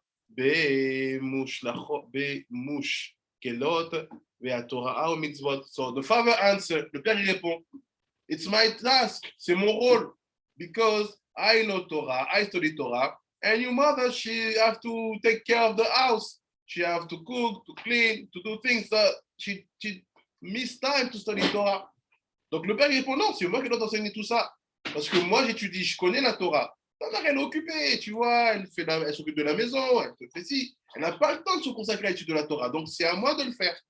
[SPEAKER 1] במושכלות והתורה ומצוות. So the father answered, le père il répond, it's my task, c'est mon rôle, because I know Torah, I study Torah, and your mother, she have to take care of the house. She have to cook, to clean, to do things that she miss time to study Torah. Donc le père il répond non, c'est moi qui dois t'enseigner tout ça. Parce que moi j'étudie, je connais la Torah. Ta mère elle est occupée, tu vois, elle s'occupe de la maison, elle te fait ci. Elle n'a pas le temps de se consacrer à l'étude de la Torah. Donc c'est à moi de le faire.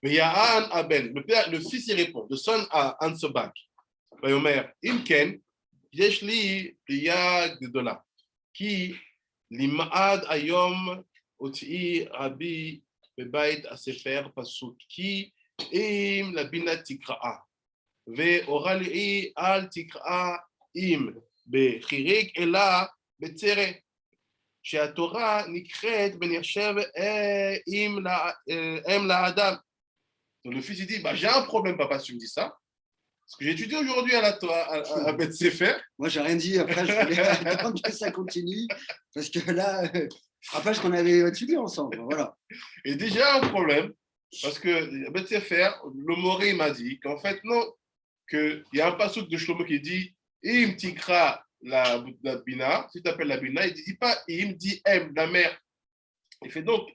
[SPEAKER 1] Mais il y a un Aben, le fils il répond, the son answer back. Vayomer, Imken, yesh li yag gedola, ki lim'ad ayom oti rabbi bebait asefer pasuk, ki im la bina tikraa, והורה לי אל תקרא אם בחיריק אלא בצרה, שהתורה נקראת ונחשב אם לאדם. Donc le fils il dit, bah, j'ai un problème papa si tu me dis ça, parce que j'ai étudié aujourd'hui à Beth Sefer.
[SPEAKER 6] Moi j'ai rien dit, après je voulais attendre que ça continue, parce que là, après ce qu'on avait étudié ensemble, voilà.
[SPEAKER 1] Et déjà un problème, parce que Beth Sefer, le Moré m'a dit qu'en fait non, qu'il y a un passouk de Shlomo qui dit Im tikra la bina, si tu appelles la bina, il ne dit pas Im, dit M, la mère. Il fait donc,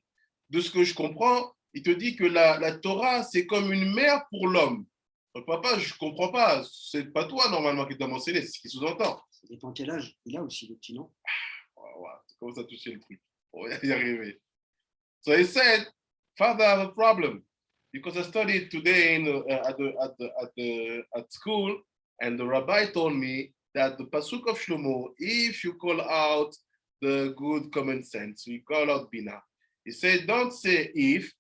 [SPEAKER 1] de ce que je comprends, il te dit que la Torah, c'est comme une mère pour l'homme. Donc, papa, je ne comprends pas, c'est pas toi normalement qui dois m'enseigner, c'est ce qu'il sous-entend.
[SPEAKER 6] Ça dépend quel âge. Il a aussi le petit, non?
[SPEAKER 1] Tu commences à toucher le truc. On va y arriver. So he said, Father, I have a problem. Because I studied today at school, and the rabbi told me that the pasuk of Shlomo, if you call out the good common sense, you call out bina. He said, don't say if,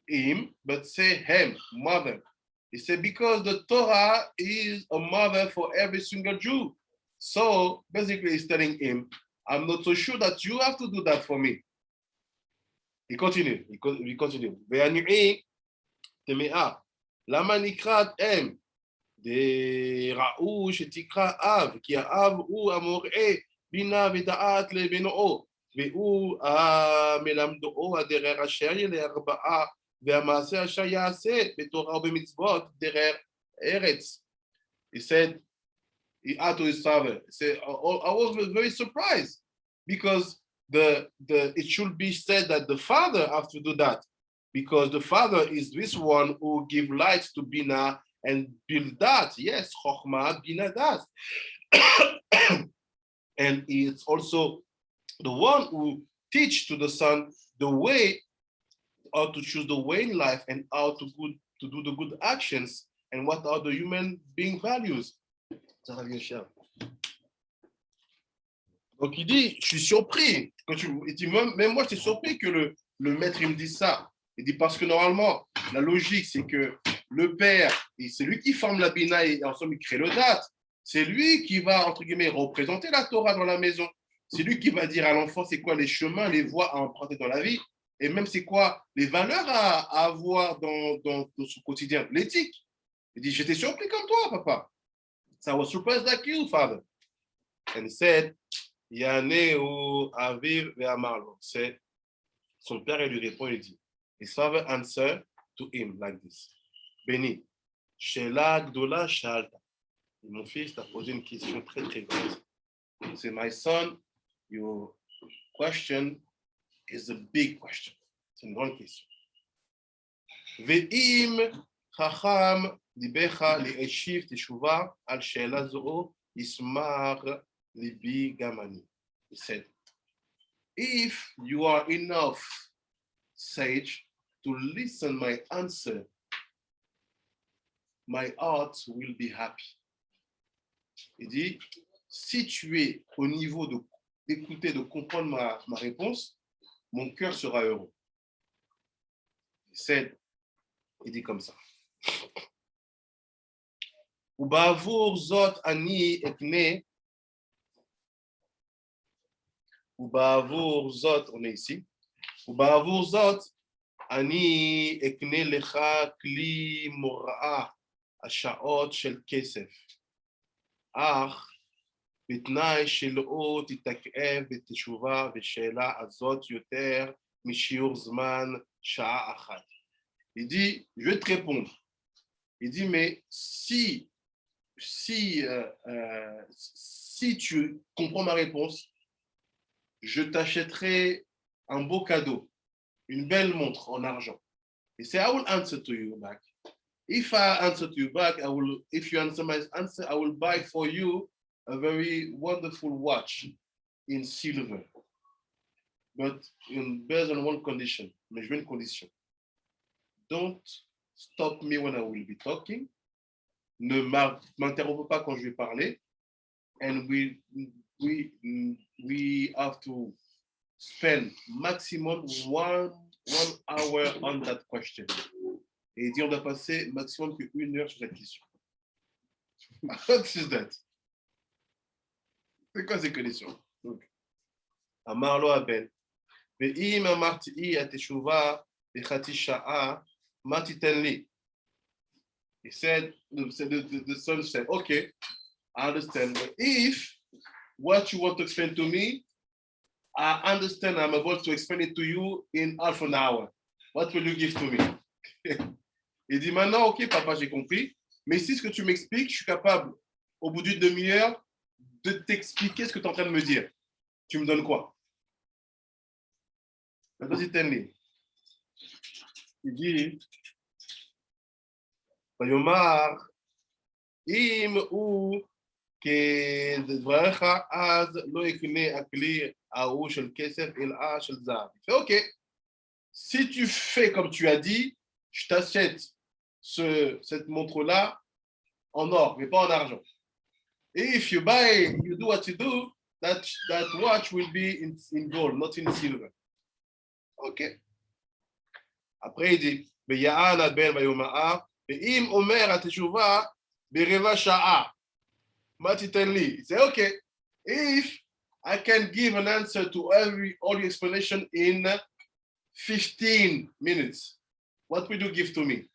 [SPEAKER 1] him, but say him, mother. He said, because the Torah is a mother for every single Jew. So basically, he's telling him, I'm not so sure that you have to do that for me. He continued. תמאה, למה נקראת אם? דראו שתקרא אב, כי האב הוא המוראה בינה ודעת לבנואו, והוא המלמדו הדרך אשר לארבעה, והמעשה אשר יעשה בתורה ובמצוות דרך ארץ. He said, he asked to his father, he said, I was very surprised, because it should be said that the father has to do that. Because the father is this one who gives light to Bina and build that. Yes, Chokhmah, Bina does. And it's also the one who teach to the son the way, how to choose the way in life and how to do the good actions and what are the human being values. Donc il dit, je suis surpris. Il dit, même moi, j'étais surpris que le maître il me dise ça. Il dit parce que normalement, la logique, c'est que le père, c'est lui qui forme la bina et ensemble il crée le date. C'est lui qui va, entre guillemets, représenter la Torah dans la maison. C'est lui qui va dire à l'enfant c'est quoi les chemins, les voies à emprunter dans la vie. Et même c'est quoi les valeurs à avoir dans son quotidien, l'éthique. Il dit, j'étais surpris comme toi, papa. So I was surprised like you, father. And he said, Yaneu aviv ve'amarlo. C'est son père, il lui répond, il dit, his father answered to him like this. Béni, Shela Gdola Shalta. Mon fils t'a posé une question très très grande. C'est my son, your question is a big question. C'est une grande question. Ve'im chacham libecha li'eshiv teshuva al she'ela zo ismar libi gamani. He said, if you are enough sage to listen my answer my heart will be happy. Il dit, si tu es au niveau d'écouter, de comprendre ma réponse, mon cœur sera heureux. Il dit comme ça. ובעבור זאת אני אקנה, ובעבור זאת, on est ici, ובעבור זאת אני אקנה לך כלי מוראה, השעות של כסף, אך בתנאי שלא תתעכב בתשובה ושאלה הזאת יותר משיעור זמן שעה אחת. Il dit, je vais te répondre. Il dit, mais si tu comprends ma réponse, je t'achèterai un beau cadeau, une belle montre en argent. Et c'est, I will answer to you back. If I answer to you back, if you answer my answer, I will buy for you a very wonderful watch in silver. But based on one condition, mais je veux une condition. Don't stop me when I will be talking. Ne m'interromps pas quand je vais parler. And we have to spend maximum one hour on that question. Et il dit on doit passer maximum qu'une heure sur cette question. What is that? C'est quoi ces conditions? אמר לו הבן, ואם אמרתי התשובה בחצי שעה, מה תיתן לי? He said, the son said, okay, I understand. But if what you want to explain to me, I understand, I'm about to explain it to you in half an hour. What will you give to me? Il dit maintenant, ok, papa, j'ai compris. Mais si ce que tu m'expliques, je suis capable, au bout d'une demi-heure, de t'expliquer ce que tu es en train de me dire. Tu me donnes quoi? Vas-y, t'es il dit, ויאמר, אם הוא כדבריך, אז לא יקנה הכלי ההוא של כסף, אלא של זהב. Il fait, ok, si tu fais comme tu as dit, je t'achète cette montre-là en or, mais pas en argent. If you buy, you do what you do, that watch will be in gold, not in silver. Ok. Après, il dit, ויען הבן ויאמר, ואם אומר התשובה ברבע שעה, מה תיתן לי? Say, okay, if I can give an answer to all your explanation in 15 minutes, what will you give to me?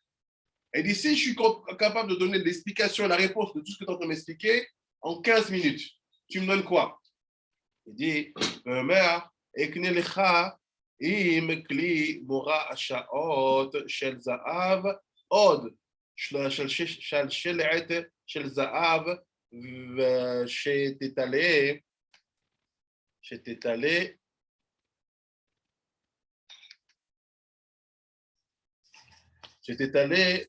[SPEAKER 1] Et d'ici, je suis capable de donner l'explication, la réponse de tout ce que tu es en train de m'expliquer en 15 minutes. Tu me donnes quoi? Il dit, mère, ekne lecha im kli mora השעות של זהב, עוד של שלעת של זהב, ושתתעלה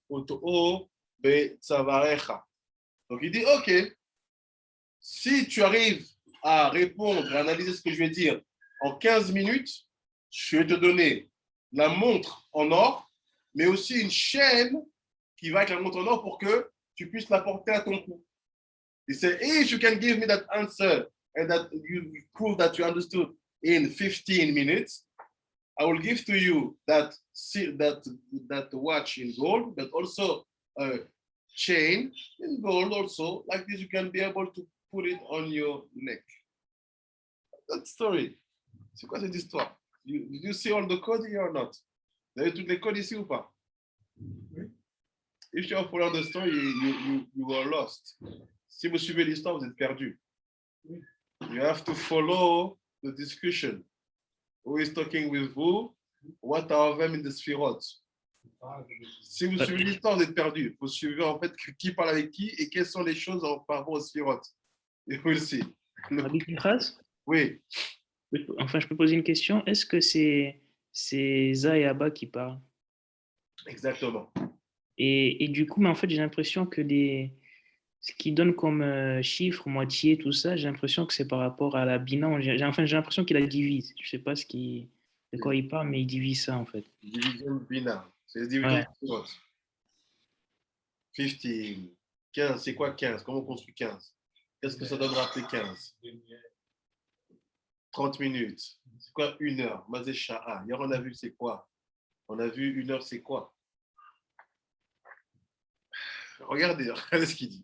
[SPEAKER 1] אותו בצווארך. Donc il dit, ok, si tu arrives à répondre, à analyser ce que je vais dire en 15 minutes, je vais te donner la montre en or, mais aussi une chaîne qui va avec la montre en or pour que tu puisses la porter à ton cou. He said, if you can give me that answer and that you prove that you understood in 15 minutes, I will give to you that watch in gold, but also a chain in gold also. Like this, you can be able to put it on your neck. That story. C'est quoi cette histoire? Did you see all the code here or not? Vous avez toutes les codes ici ou pas? Oui. If you follow the story, you are lost. Si vous suivez l'histoire, vous êtes perdu. Oui. You have to follow the discussion. Who is talking with who? What are them in the Sphirot? Si vous suivez l'histoire, vous êtes perdu. Vous suivez en fait qui parle avec qui et quelles sont les choses par rapport aux Sphirot. You will see.
[SPEAKER 7] Rabbi Pinchas?
[SPEAKER 1] Oui.
[SPEAKER 7] Enfin, je peux poser une question. Est-ce que c'est Za et Abba qui parlent?
[SPEAKER 1] Exactement.
[SPEAKER 7] Et du coup, mais en fait, j'ai l'impression que ce qui donne comme chiffre, moitié, tout ça, j'ai l'impression que c'est par rapport à la Bina. J'ai l'impression qu'il la divise. Je ne sais pas de quoi il parle, mais il divise ça, en fait.
[SPEAKER 1] Division Bina. C'est la division de Sphirot. 15. 15, c'est quoi 15? Comment on construit 15? Qu'est-ce que ça doit rappeler 15? 30 minutes. C'est quoi 1 heure? Mazé Sha'a. Hier, on a vu c'est quoi? On a vu 1 heure, c'est quoi? Regardez ce qu'il dit.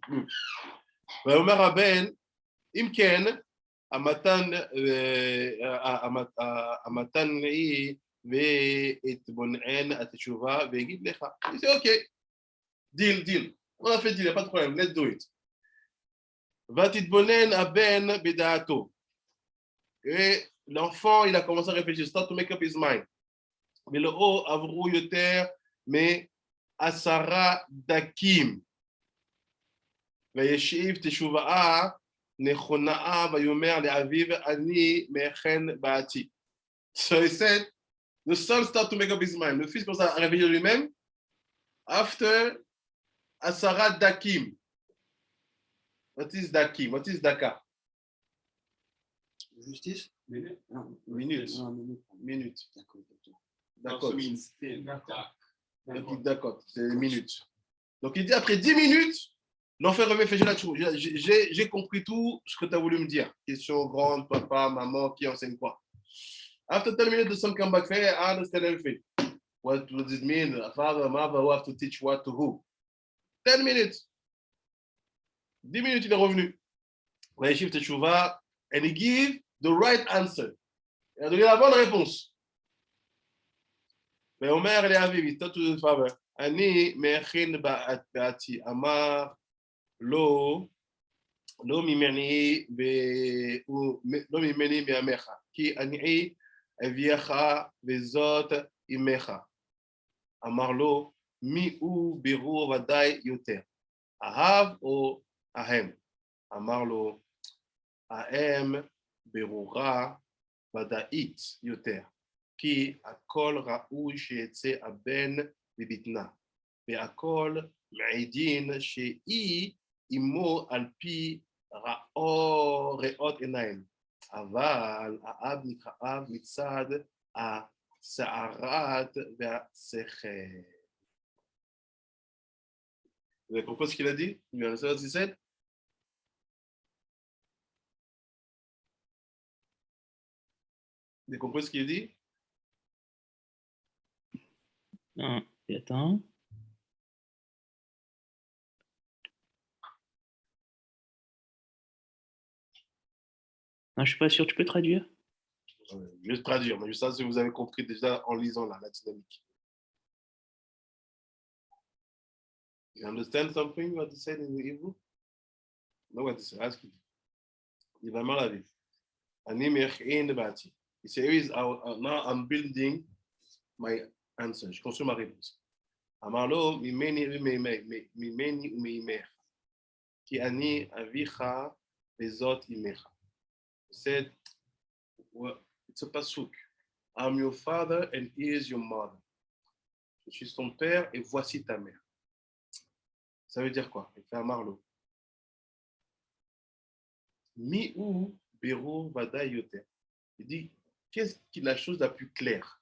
[SPEAKER 1] Omar Aben, Imken, Amatan, Amatan, Ve'etbonen, Ateshuva, Ve'gid Lecha. Il dit, OK, deal. On a fait deal, il n'y a pas de problème, let's do it. Vatitbonen Aben Bedato. Et l'enfant, il a commencé à réfléchir, start to make up his mind. Mais le haut, Avrou Yoter, mais Asara Dakim. וישיב תשובעה נכונה ויאמר לאביו אני מאכן באתי. So he said, the son started to make up his mind. Le fils commence à réveiller lui-même. After Asara Dakim. What is Dakim? What is Daka?
[SPEAKER 6] Justice?
[SPEAKER 8] Minute?
[SPEAKER 1] Minute. Minute.
[SPEAKER 8] Also
[SPEAKER 1] D'accord.
[SPEAKER 8] means 10.
[SPEAKER 1] D'accord, c'est minute. Donc il dit après 10 minutes, l'enfant réfléchit là-dessus. J'ai compris tout ce que tu as voulu me dire. Question grande, papa, maman, qui enseigne quoi. After 10 minutes, the son come back, say, I understand everything. What does it mean? Father, mother, who have to teach what to who? 10 minutes. 10 minutes, il est revenu. Vayeshiv teshuva, and he give the right answer. Il a donné la bonne réponse. Mais Omer et Aviv, il taught to the father. Ani me'achin ba'ati, amar lo mimeni me'amecha, ki ani aviecha vezot imecha. Amar lo mi'u biru vadai yoter. Ahav o ahem. Amar lo ahem berura vadait yoter. כי הכל ראוי שיצא הבן בבטנה, והכל מעידין שהיא אמו על פי ראות עיניים, אבל האב נכאב מצד הסערת והשכל. Vous avez compris ce qu'il a dit? Vous avez compris ce qu'il a dit? Vous avez compris ce qu'il dit?
[SPEAKER 7] Non, attends. Non, je suis pas sûr. Tu peux traduire?
[SPEAKER 1] Je vais traduire, mais je sais si vous avez compris déjà en lisant là, la dynamique. You understand something what he said in the Hebrew? No, what he said. Ask him. Il va mal à vivre. He says, now I'm building my answer. Je construis ma réponse. Amarlo, mimeni umeimer. Ki ani avicha bezot imecha. He said, well, it's a pasuk. I'm your father and he is your mother. Je suis ton père et voici ta mère. Ça veut dire quoi? Il fait Amarlo. Mi-ou beru vadai yoter. Il dit, qu'est-ce qui est la chose la plus claire?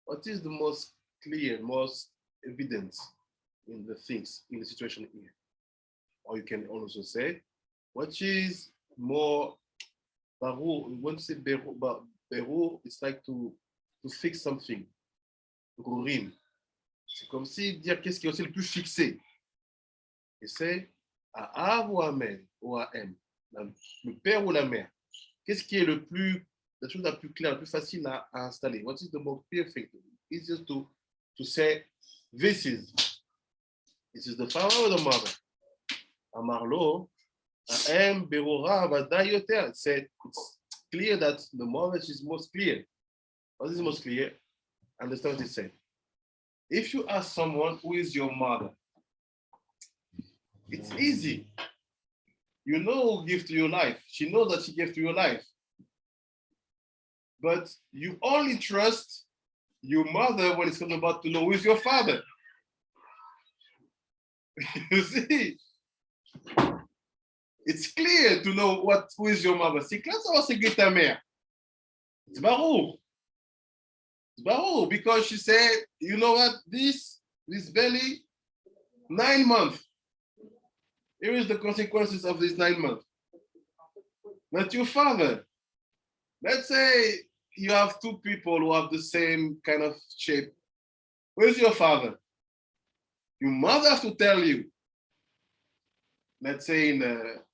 [SPEAKER 1] What is the most clear, most evidence in the things, in the situation here? Or you can also say, what is more barur? When you say barur, it's like to fix something. Rurim. C'est comme si dire qu'est-ce qui est aussi le plus fixé. Et c'est à Av ou à Amen ou à M, le père ou la mère. Qu'est-ce qui est la chose la plus claire, la plus facile à installer? What is the most perfect? Easiest to say, this is the father or the mother? Amarlo, M berura vadai yoter. It's clear that the mother is most clear. What is most clear? Understand what he said. If you ask someone who is your mother, it's easy. You know who gave to your life. She knows that she gave to your life. But you only trust your mother when it's about to know who is your father. You see? It's clear to know who is your mother. C'est clair de savoir c'est qui est ta mère. It's barou. It's barou because she said, you know what, this belly, 9 months. Here is the consequences of these 9 months. But your father, let's say you have two people who have the same kind of shape. Where's your father? Your mother has to tell you. Let's say in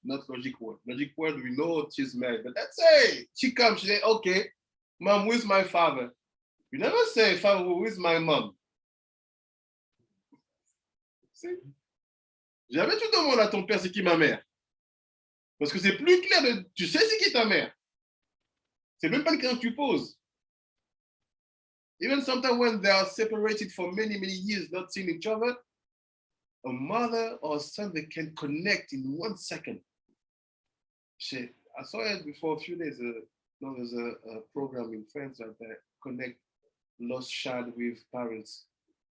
[SPEAKER 1] not logic world. Logic world, we know she's married. But let's say she comes, she say, okay, mom, where's my father? You never say, father, where's my mom? See? Jamais tu demandes à ton père c'est qui ma mère. Parce que c'est plus clair, tu sais c'est qui ta mère. C'est même pas le question que tu poses. Even sometimes when they are separated for many, many years, not seeing each other, a mother or a son, they can connect in 1 second. I saw it before a few days. There's a program in France that they connect lost child with parents,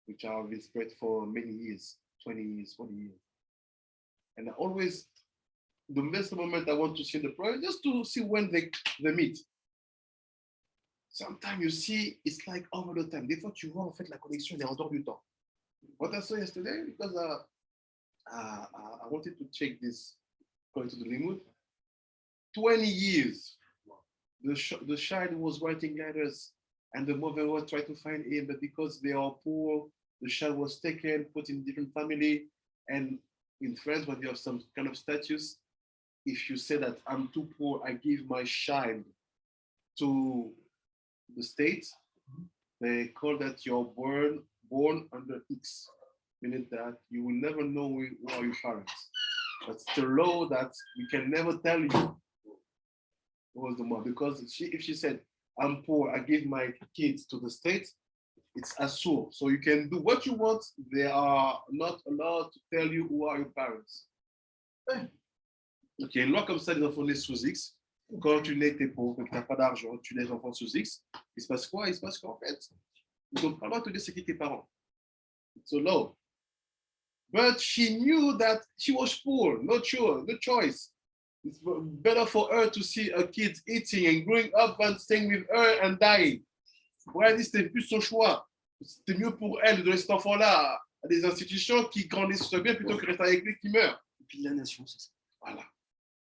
[SPEAKER 1] which are been spread for many years, 20 years, 40 years. And I always, the best moment I want to see the program, just to see when they meet. Sometimes you see, it's like over the time. Des fois, tu vois, en fait, la connexion est en dehors du temps. What I saw yesterday, because I wanted to check this, going to the limit, 20 years, the child was writing letters and the mother was trying to find him, but because they are poor, the child was taken, put in different family. And in France, when you have some kind of status, if you say that I'm too poor, I give my child to the state, they call that you're born under X, meaning that you will never know who are your parents. That's the law that we can never tell you who was the mother, because if she said, I'm poor, I give my kids to the state, it's assur. So you can do what you want, they are not allowed to tell you who are your parents. Donc il y a une loi comme ça, des enfants nés sous X. Quand tu nais, t'es pauvre, que tu n'as pas d'argent, tu nais enfants sous X, il se passe quoi? Il se passe qu'en fait, ils n'ont pas le droit de te dire c'est qui tes parents. It's a law. But she knew that she was poor, no choice. It's better for her to see her kids eating and growing up than staying with her and dying. Ouais, elle dit c'était plus son choix. C'était mieux pour elle de donner cet enfant-là à des institutions qui grandissent bien plutôt que de rester avec lui qui meurt.
[SPEAKER 6] Et puis de la nation, c'est ça.
[SPEAKER 1] Voilà.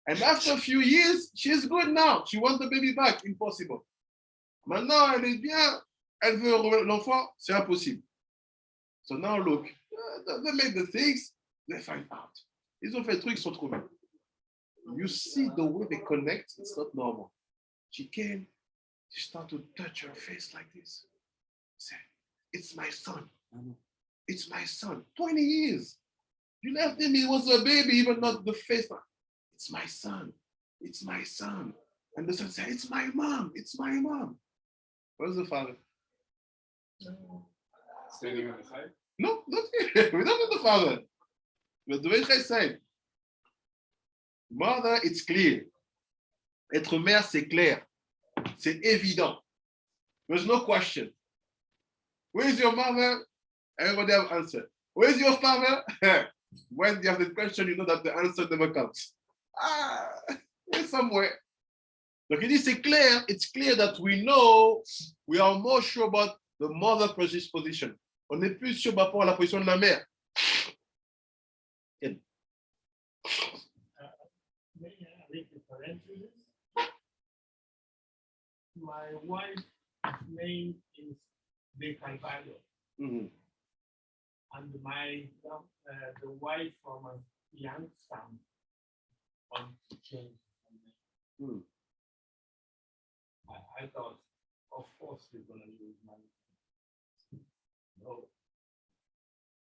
[SPEAKER 1] And after a few years, she's good now. She wants the baby back. Impossible. Maintenant, elle est bien. Elle veut l'enfant. C'est impossible. So now look, they make the things, they find out. Ils ont fait le truc, ils sont trouvés. You see the way they connect, it's not normal. She came, she started to touch her face like this. Say, it's my son. It's my son. 20 years. You left him, he was a baby, even not the face. It's my son. It's my son. And the son said, it's my mom. It's my mom. Where's the father?
[SPEAKER 8] Standing on the side?
[SPEAKER 1] No, not here. We don't know the father. But the way I say, mother, it's clear. Être mère, c'est clair. C'est évident. There's no question. Where's your mother? Everybody have answer. Where's your father? When you have the question, you know that the answer never comes. It's somewhere. Donc il dit, c'est clair, it's clear that we know, we are more sure about the mother position. On est plus sûr par rapport à la position de la mère.
[SPEAKER 9] My wife's name is De Carvalho, and the wife from a young son wants to change her name. I thought, of course, we're going to use my name. No,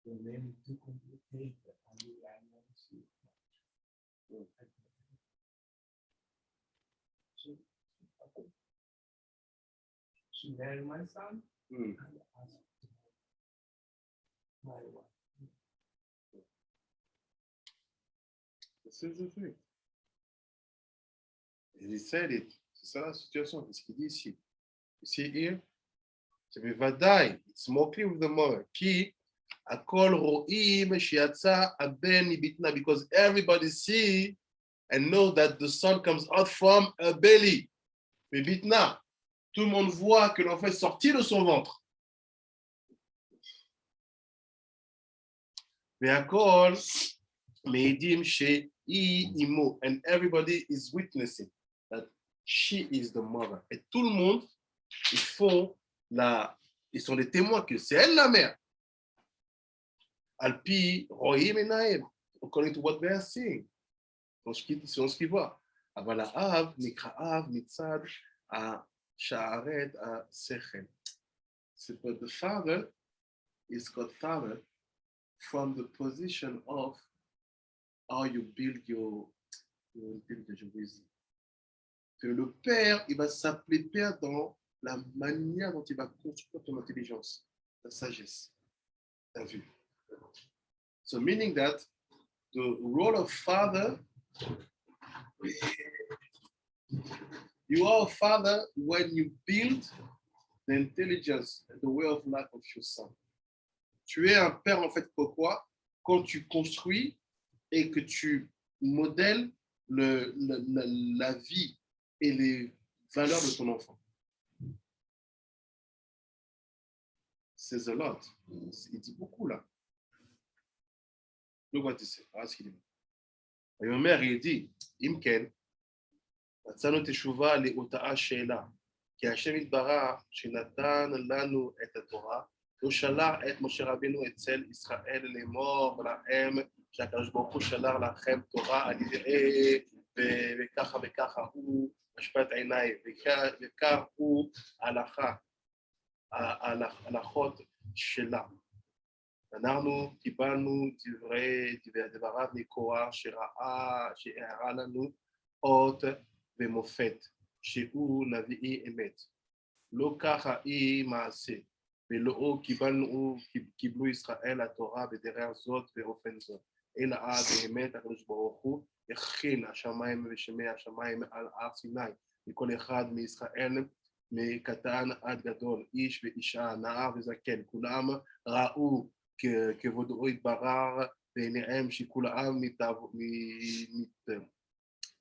[SPEAKER 9] the name is too complicated, and I never see it. She married my son, and asked my wife.
[SPEAKER 1] This is the thing. He said it. C'est ça la situation. C'est ce qu'il dit ici. You see here? C'est בוודאי. It's more clear with the mother. כי הכל רואים שיצא הבן מבטנה, because everybody see and know that the son comes out from a belly. מבטנה. Tout le monde voit que l'enfant est sorti de son ventre. והכל מעידים שהיא אימו, and everybody is witnessing that she is the mother. Et tout le monde, ils sont des témoins que c'est elle la mère. Alpi, Rohim et Naïm, according to what they are seeing. Selon ce qu'ils voient. אבל האב נקרא אב מצד השערת השכל. But the father is called father from the position of how you build your intelligence. Que le père, il va s'appeler père dans la manière dont il va construire ton intelligence, ta sagesse, ta vue. So meaning that the role of father, you are a father when you build the intelligence and the way of life of your son. Tu es un père en fait pourquoi? Quand tu construis et que tu modèles la vie et les valeurs de ton enfant. C'est a lot. Il dit beaucoup là. Look what he said. Ask him. Et ma mère, il dit, Imken, מצאנו תשובה לאותה שאלה, כי השם יתברך שנתן לנו את התורה, הוא שלח את משה רבינו אצל ישראל לאמור להם שהקדוש ברוך הוא שלח לכם תורה על ידי וככה וככה הוא השפעת עיניי וכך הוא ההלכות שלה. אנחנו קיבלנו דבריו מקורח שהראה לנו אות ומופת שהוא נביא אמת. לא ככה היא מעשה, ולא קיבלו ישראל התורה בדרך זאת ואופן זאת, אלא באמת הקדוש ברוך הוא הכין השמיים ושמי השמיים על הר סיני, לכל אחד מישראל מקטן עד גדול, איש ואישה, נער וזקן, כולם ראו כבודו יתברר בעיניהם שכולם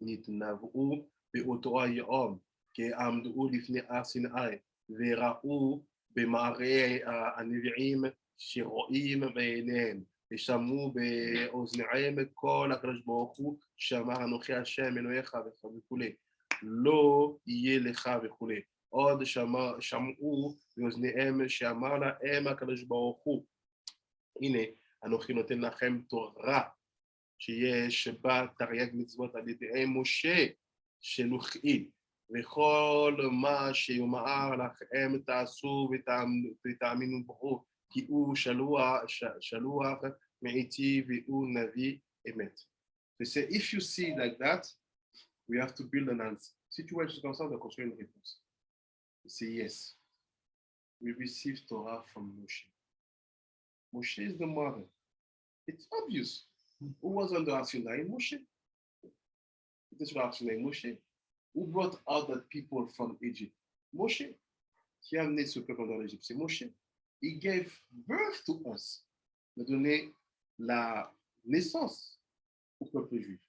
[SPEAKER 1] נתנבאו באותו היום, כי עמדו לפני הר סיני וראו במראה הנביאים שרואים בעיניהם ושמעו באוזניהם כל הקדוש ברוך הוא שאמר אנוכי השם אלוהיך וכולי, לא יהיה לך וכולי. עוד שמעו באוזניהם שאמר להם הקדוש ברוך הוא, הנה אנוכי נותן לכם תורה שיש בה תרי"ג מצוות על ידי משה שלוחי, וכל מה שיאמר לכם תעשו ותאמינו בו, כי הוא שלוח מאיתי והוא נביא אמת. They say, if you see like that, we have to build an answer. Situation comme ça, on doit construire une réponse. They say, yes, we received Torah from Moshe. Moshe is the mother. It's obvious. Who was on the Har Sinai? Moshe. It is Har Sinai, Moshe. Who brought out the people from Egypt? Moshe. Qui a amené ce peuple dans l'Égypte? C'est Moshe. He gave birth to us. Il a donné la naissance au peuple juif.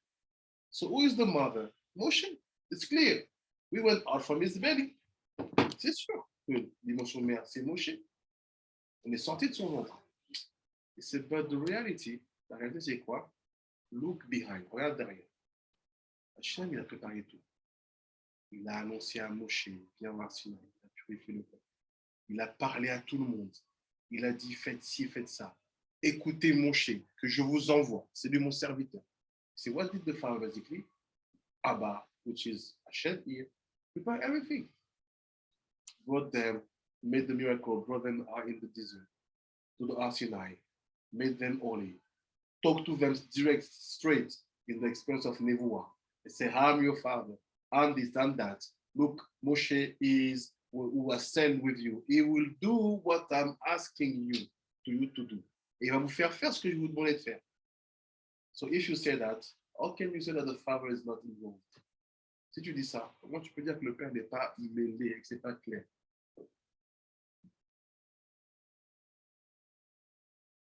[SPEAKER 1] So who is the mother? Moshe. It's clear. We went out from his belly. C'est sûr que l'émotion mère, c'est Moshe. On est sorti de son ventre. Et c'est but the reality. La réalité, c'est quoi? Look behind. Regarde derrière. Hachem, il a préparé tout. Il a annoncé à Moshe, viens voir Sinaï, il a purifié le peuple. Il a parlé à tout le monde. Il a dit, faites ci, faites ça. Écoutez Moshe, que je vous envoie. C'est lui mon serviteur. C'est what did the Father basically? Abba, which is Hashem here, prepare everything. Brought them, made the miracle, brought them out in the desert, to the Har Sinai, made them holy. Talk to them direct, straight in the experience of Nevuah. They say, I'm your father. And this and that. Look, Moshe is who was sent with you. He will do what I'm asking you to do. Et il va vous faire faire ce que je vous demande de faire. So if you say that, how can you say that the father is not involved? Si tu dis ça, comment tu peux dire que le père n'est pas mêlé et que c'est pas clair?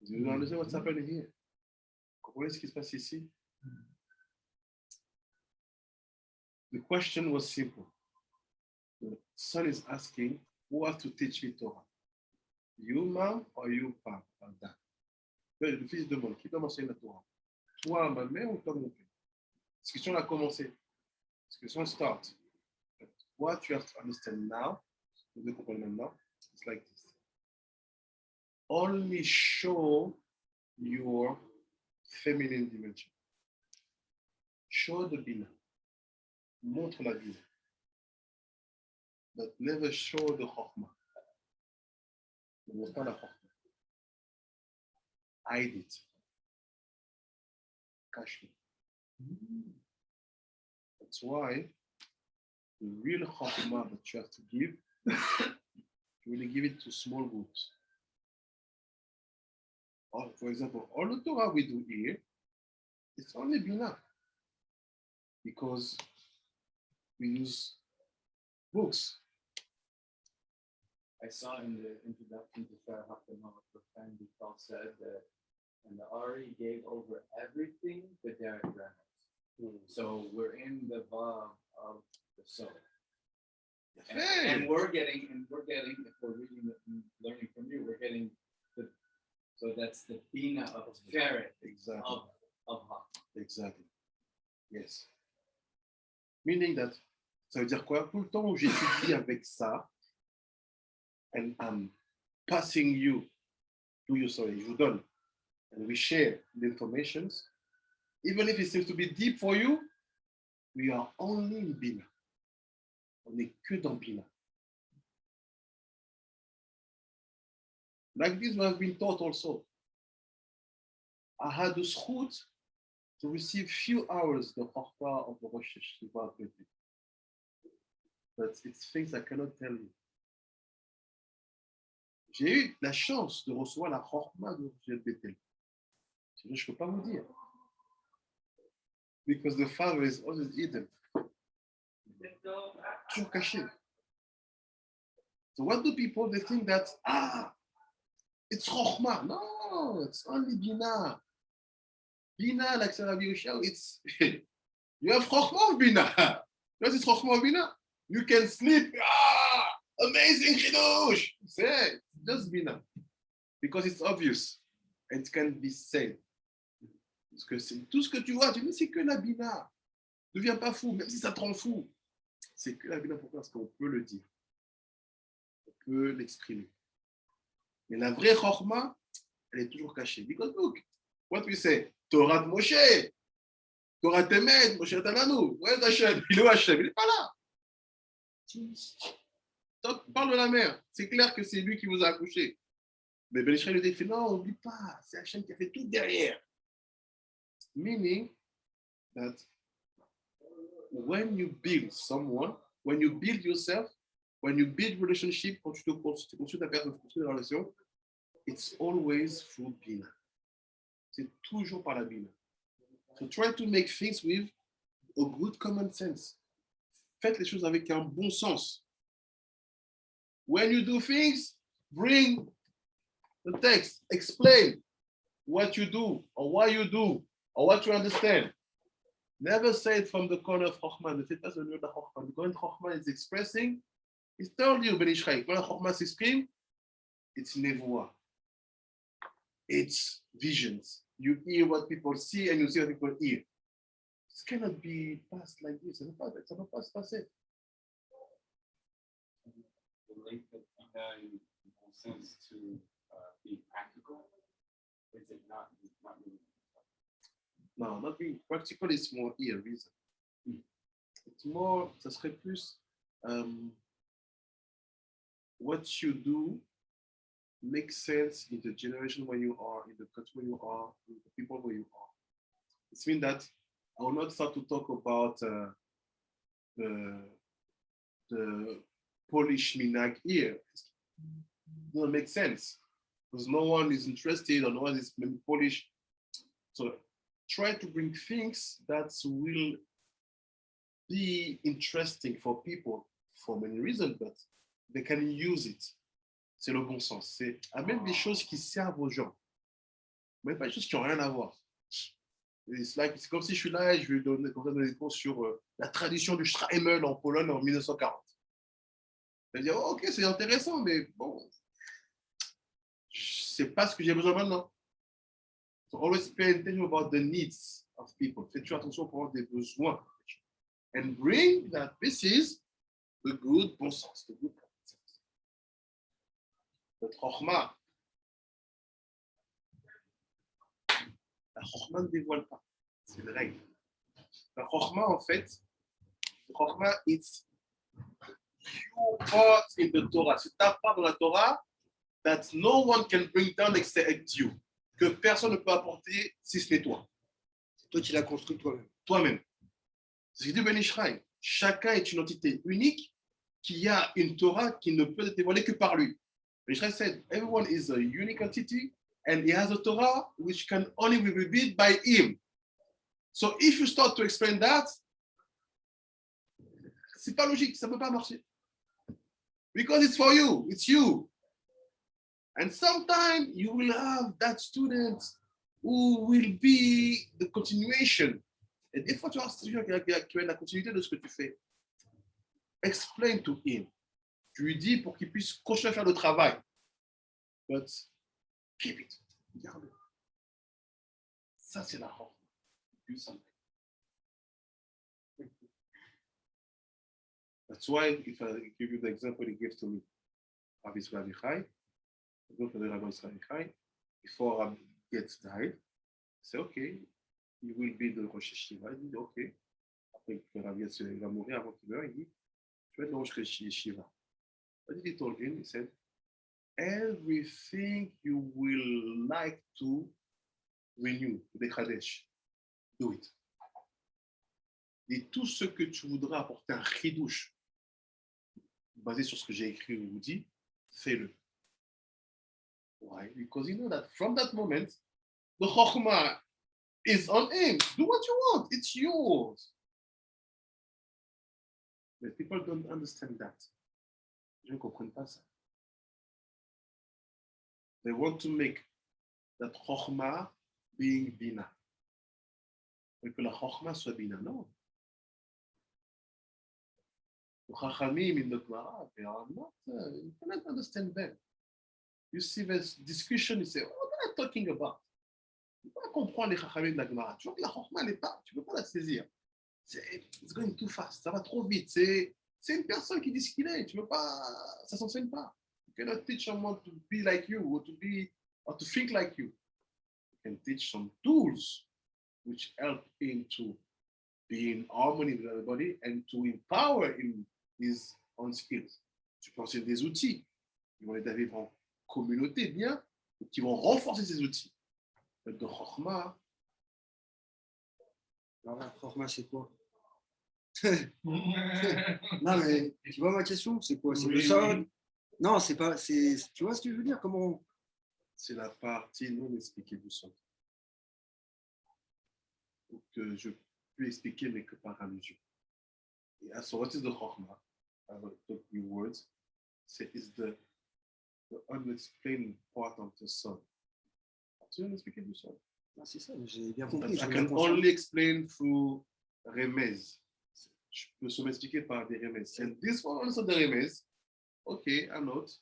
[SPEAKER 1] Do you understand what's happening here? Comprenez ce qui se passe ici? The question was simple. The son is asking, who has to teach me Torah? You, mom, or you, papa, or dad? Le fils demande, qui doit m'enseigner la Torah? Toi, ma mère ou toi, mon père? Cette question a commencé. Cette question start. What you have to understand now, vous devez comprendre maintenant, it's like this. Only show your feminine dimension. Show the Bina. Montre la Bina. But never show the Chokhmah. Ne montre pas la Chokhmah. Hide it. Cache-le. That's why the real Chokhmah that you have to give, you really give it to small groups. Or, for example, all the Torah we do here, it's only Bina. Because we use books.
[SPEAKER 9] I saw in the introduction to Shara Hakama, the friend Paul said that, and the Ari gave over everything but Derek Reynolds. So we're in the Vav of the soul. And we're getting, if we're reading and learning from you, we're getting the, so that's the Bina of Ferret,
[SPEAKER 1] Exactly.
[SPEAKER 9] of Hak.
[SPEAKER 1] Exactly. Yes. Meaning that, ça veut dire quoi? Tout le temps où j'étudie avec ça, and I'm passing you to you, sorry, je vous donne, and we share the information, even if it seems to be deep for you, we are only in Bina. On n'est que dans Bina. Like this, we have been taught also. I had the zchut to receive few hours the Chokhmah of the Rosh Hashiva. But it's things I cannot tell you. J'ai eu la chance de recevoir la Chokhmah de Rosh Bethel. Je ne peux pas vous dire. Because the father is always hidden. Toujours caché. So what do people, they think that, it's Chokhmah. No, it's only Bina. Bina, like Sarah Birushel, it's, you have Chokhmah of Bina. What is Chokhmah of Bina? You can sleep, amazing Chidush. Say, just Bina. Because it's obvious. And it can be said. Parce que c'est tout ce que tu vois, tu dis, c'est que la Bina. Ne deviens pas fou, même si ça te rend fou. C'est que la Bina, pourquoi? Parce qu'on peut le dire. On peut l'exprimer. Mais la vraie Chokhmah, elle est toujours cachée. Because look, what we say, Torah de Moshe, Torah Temet, Moshe Tananu, where's Hashem? Il est où Hashem? Il n'est pas là. Parle de la mère. C'est clair que c'est lui qui vous a accouché. Mais Ben Israël lui dit, non, n'oublie pas, c'est Hashem qui a fait tout derrière. Meaning that when you build someone, when you build yourself, when you build relationship, quand tu construis ta personne, construis la relation, it's always through Bina. C'est toujours par la Bina. So try to make things with a good common sense. Faites les choses avec un bon sens. When you do things, bring the text, explain what you do or why you do or what you understand. Never say it from the corner of Chokhmah. Ne faites pas au niveau de la Chokhmah. The corner Chokhmah is expressing, it's told you, Ben Ishraï. Quand la Chokhmah s'exprime, it's nevoah. It's visions. You hear what people see and you see what people hear. It cannot be passed like this. Ça ne peut pas se passer.
[SPEAKER 8] Relate the Bina in one sense to being practical? Or is it not really?
[SPEAKER 1] No, not being practical is more here reason. It's more, ça serait plus what you do makes sense in the generation where you are, in the country where you are, in the people where you are. It means that I will not start to talk about the Polish minhag here. It doesn't make sense because no one is interested or no one is maybe Polish. So try to bring things that will be interesting for people for many reasons, but they can use it. C'est le bon sens. C'est amène des choses qui servent aux gens, mais pas des choses qui n'ont rien à voir. C'est comme si je suis là et je vais donner des cours sur la tradition du Strahemel en Pologne en 1940. Je vais dire, oh, ok, c'est intéressant, mais bon, c'est pas ce que j'ai besoin maintenant. So always pay attention about the needs of people. Fais-tu attention pour avoir des besoins. And bring that this is the good bon sens, the good common sense. The chokhmah. La chokhmah ne dévoile pas. C'est une règle. La chokhmah, en fait, the chokhmah, it's your part in the Torah. C'est ta part dans la Torah that no one can bring down except you. Que personne ne peut apporter si ce n'est toi.
[SPEAKER 6] C'est toi qui l'as construit toi-même.
[SPEAKER 1] Toi-même. C'est ce que dit Ben Ishraï. Chacun est une entité unique qui a une Torah qui ne peut être dévoilée que par lui. Ben Ishraï said, everyone is a unique entity and he has a Torah which can only be revealed by him. So if you start to explain that, c'est pas logique, ça ne peut pas marcher. Because it's for you, it's you. And sometimes you will have that student who will be the continuation. Et des fois, tu as un student qui a la continuité de ce que tu fais. Explain to him. Tu lui dis pour qu'il puisse continuer à faire le travail. But keep it. Garde. Ça, c'est la honte. Do something. That's why, if I give you the example he gave to me, Rabbi Israel Michai, Rabbi Israel Michai, before Rabbi gets died, I say, okay, you will be the Rosh Yeshiva. Il dit, ok. Après que Rabbi va mourir avant qu'il meure, il dit, tu vas être le Rosh Yeshiva. What did he told him? He said, everything you will like to renew, the Kadesh, do it. Et tout ce que tu voudras apporter un chidouche, basé sur ce que j'ai écrit ou dit, fais-le. Why? Because you know that from that moment, the chokhmah is on him. Do what you want. It's yours. But people don't understand that. Je ne comprends pas ça. They want to make that chokhmah being bina. Et que la chokhmah soit bina. Non. The chachamim in the Gemara, they are not, you cannot understand them. You see this discussion, you say, what are they talking about? Tu ne peux pas comprendre les chachamim de la Gemara. Tu vois que la chokhmah n'est pas, tu ne peux pas la saisir. It's going too fast, ça va trop vite. C'est une personne qui dit ce qu'il est. Tu ne peux pas, ça ne s'enseigne pas. You cannot teach someone to be like you or to think like you. You can teach some tools which help him to be in harmony with everybody and to empower him his own skills. Tu peux enseigner des outils qui vont aider à vivre en communauté bien, qui vont renforcer ces outils. De chokhmah.
[SPEAKER 6] Alors la chokhmah, c'est quoi? Non, mais tu vois ma question, c'est quoi? C'est le sol? Non, c'est pas. Tu vois ce que je veux dire? Comment?
[SPEAKER 1] C'est la partie non expliquée du son. Que je peux expliquer, mais que par allusion. So what is the chokhmah? I will talk in words. It's the unexplained part of the son. Tu veux expliquer du son?
[SPEAKER 6] Ah, c'est ça, j'ai bien compris.
[SPEAKER 1] I can only explain through remez. Je peux se m'expliquer par des remez. And this one also the remez. Okay, I note.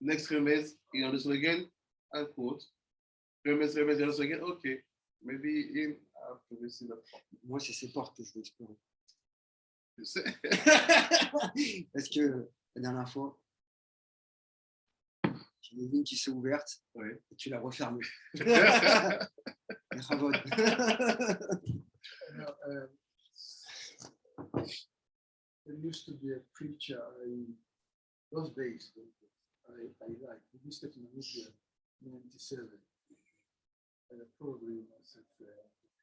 [SPEAKER 1] Next remez, you understand again, I quote. Remez, you understand again, okay. Maybe in after we see that.
[SPEAKER 6] Moi, c'est ces portes que je veux explorer.
[SPEAKER 1] Tu sais?
[SPEAKER 6] Parce que la dernière fois, j'en ai vu une qui s'est ouverte et tu l'as refermée.
[SPEAKER 2] There used to be a preacher in those days I like. He visited Namibia in 1997. Probably you must have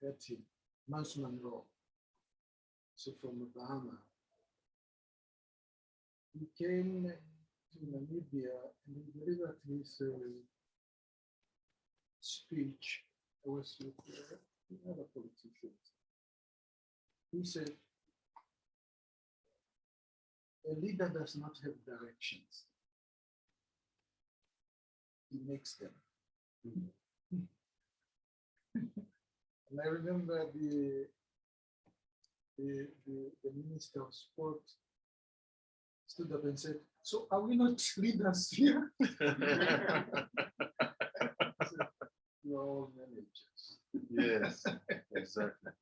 [SPEAKER 2] heard him, Mans Monroe. So from the Bahamas. He came to Namibia and he delivered his speech. I was with other politicians. He said, a leader does not have directions. He makes them. And I remember the Minister of Sport stood up and said, so are we not leaders here?
[SPEAKER 8] No managers.
[SPEAKER 1] Yes, exactly.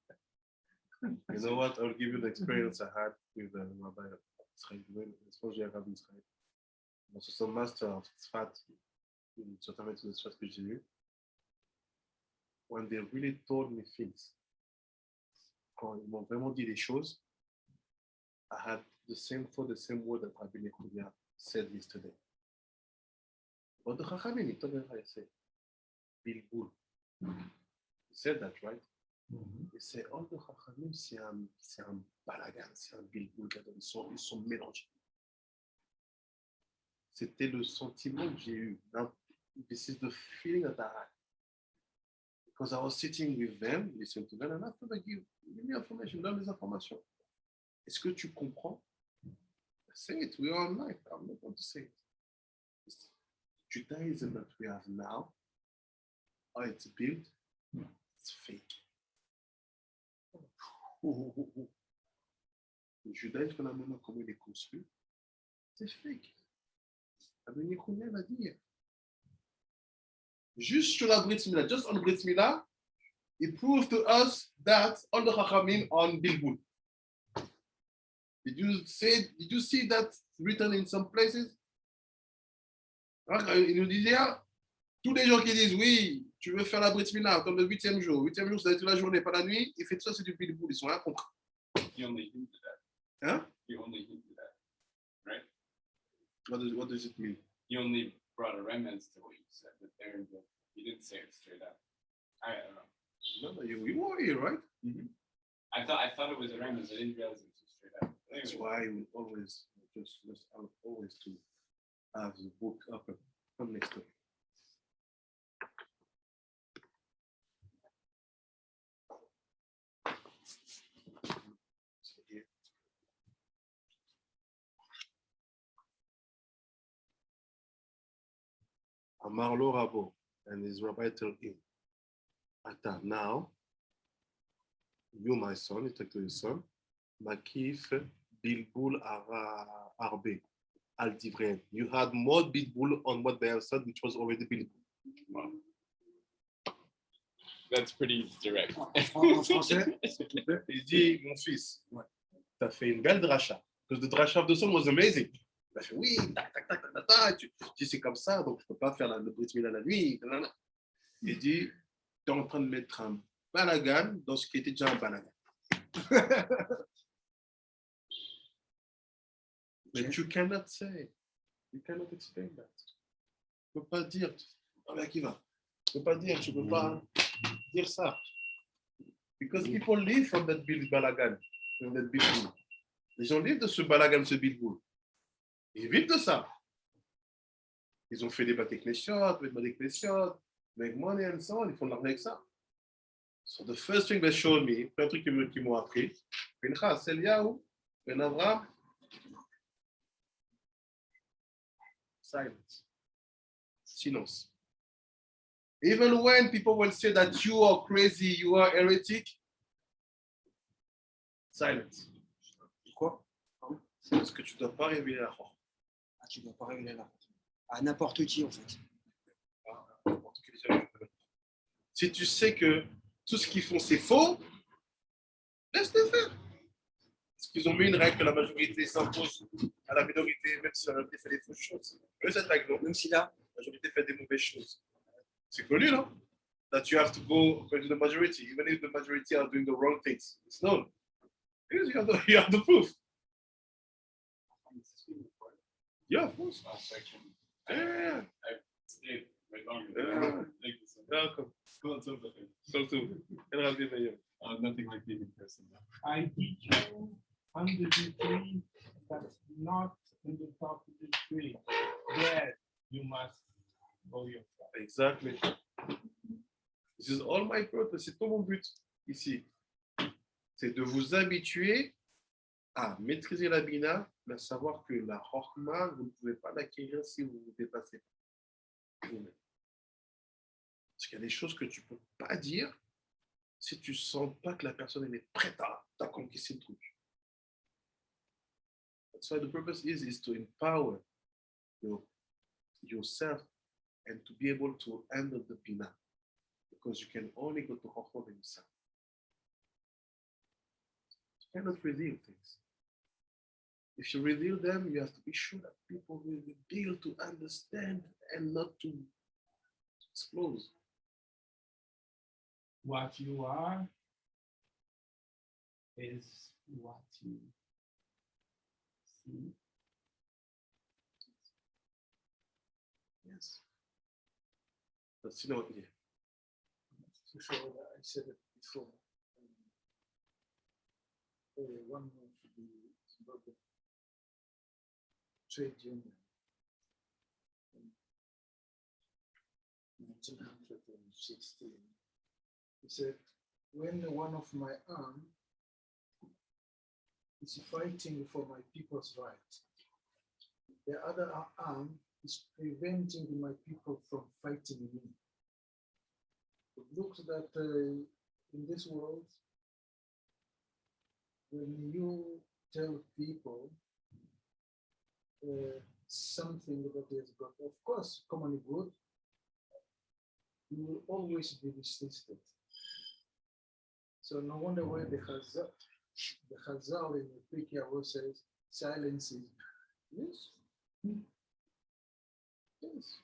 [SPEAKER 1] You know what? I'll give you the experience I had with Rabbi Israël. Je pense que j'ai Rabbi Israël. Dans son master of Tzfat, une certaine méthode de Tzfat que j'ai eu, when they really told me things, quand ils m'ont vraiment dit les choses, I had the same thought, the same word that Rabbi Nekulia said yesterday. But the Chachamim, he told me how I say, Bilbul. He said that, right? He said, all the Chachamim, c'est un balagan, c'est un Bilbul, ils sont mélangés. C'était le sentiment que j'ai eu. Now, this is the feeling that I had. Because I was sitting with them, listening to them, and after they give me information, donne les informations. Est-ce que tu comprends? Say it, we are online. I'm not going to say it. It's Judaism that we have now, how it's built, it's fake. Le judaïsme qu'on a maintenant, comment il est construit, c'est fake. Rabbi Nekulia l'a dit. Juste sur la Brit Mila, just on Brit Mila, he proved to us that all the Chachamim on Bilbul. Did you see that written in some places? Il nous disait, tous les gens qui disent, oui, tu veux faire la Brit Mila dans le 8e jour, 8e jour, ça va être la journée, pas la nuit, il fait tout ça, c'est du Bilbul, ils sont là contre.
[SPEAKER 8] He only hinted at.
[SPEAKER 1] Hein?
[SPEAKER 8] He only hinted at. Right?
[SPEAKER 1] What does it mean?
[SPEAKER 8] He only brought a remnants to what you said, that they're in the, he didn't say it straight up. I don't know.
[SPEAKER 1] No, you were here, right?
[SPEAKER 8] Mm-hmm. I thought it was a remnants. I didn't realize it was straight up.
[SPEAKER 1] That's why we always I would always to have the book up and come next to it. Amarlo Rabo and his rabbi told him, Ata, now, you, my son, he took to his son, Makif Bilbul Arbe Al Divren. You had more Bilbul on what they have said, which was already Bilbul.
[SPEAKER 8] Wow. That's pretty direct.
[SPEAKER 6] En français, s'il te plaît.
[SPEAKER 1] Il dit, mon fils, tu as fait une belle dracha. Because the dracha of the son was amazing. Il a fait, oui, tac, tac, tac, tac, tac, tu dis, c'est comme ça, donc je ne peux pas faire le Brit Mila la nuit. Il dit, tu es en train de mettre un balagan dans ce qui était déjà un balagan. Mais tu cannot say, you cannot explain that. Tu ne peux pas dire, oh, mais qui va? Tu ne peux pas dire, tu ne peux pas dire ça. Because people live from that balagan, from that bilboul. Les gens vivent de ce balagan, ce bilboul. Ils vivent de ça. Ils ont fait des bateaux knessiot, make money and so on, ils font de l'argent avec ça. So the first thing they showed me, plein de trucs qui m'ont appris, Pinchas, Eliyahu, Ben Avraham, silence. Silence. Even when people will say that you are crazy, you are heretic, silence.
[SPEAKER 6] Quoi?
[SPEAKER 1] Parce que tu ne dois pas révéler la foi.
[SPEAKER 6] Ah, tu ne dois pas révéler la honte. À n'importe qui, en fait.
[SPEAKER 1] Si tu sais que tout ce qu'ils font, c'est faux, laisse-les faire. Parce qu'ils ont mis une règle que la majorité s'impose à la minorité, même si la majorité fait des fausses choses. Eux, cette règle, non?
[SPEAKER 6] Même si là,
[SPEAKER 1] La majorité fait des mauvaises choses. C'est connu, non? That you have to go according to the majority, even if the majority are doing the wrong things. It's known. Because you have the proof. Yeah, of course. Yeah.
[SPEAKER 8] I stayed way longer.
[SPEAKER 1] Yeah.
[SPEAKER 8] Thank you so much.
[SPEAKER 1] Welcome. So too.
[SPEAKER 8] Nothing like being in person.
[SPEAKER 10] I teach you under the tree that's not in the top of the tree. There you must go yourself.
[SPEAKER 1] Exactly. This is all my purpose. C'est tout mon but ici. C'est de vous habituer à maîtriser la Bina, mais à savoir que la Chokhma, vous ne pouvez pas l'acquérir si vous vous dépassez pas vous-même. Parce qu'il y a des choses que tu ne peux pas dire si tu ne sens pas que la personne elle est prête à conquérir le truc. That's why the purpose is to empower yourself and to be able to handle the Bina. because you can only go to Chachma by yourself. You cannot reveal things. If you reveal them, you have to be sure that people will be able to understand and not to explode.
[SPEAKER 10] What you are is what you see.
[SPEAKER 1] Yes. That's you know, yeah.
[SPEAKER 11] For sure, I said it before. One of the Zimbabwe trade union in 1916. He said, when one of my arm is fighting for my people's right, the other arm is preventing my people from fighting me. It looks that in this world, when you tell people something that is got, of course, common good, you will always be resisted. So no wonder why the Chazal in the Pirkei Avot says silence is yes. Yes.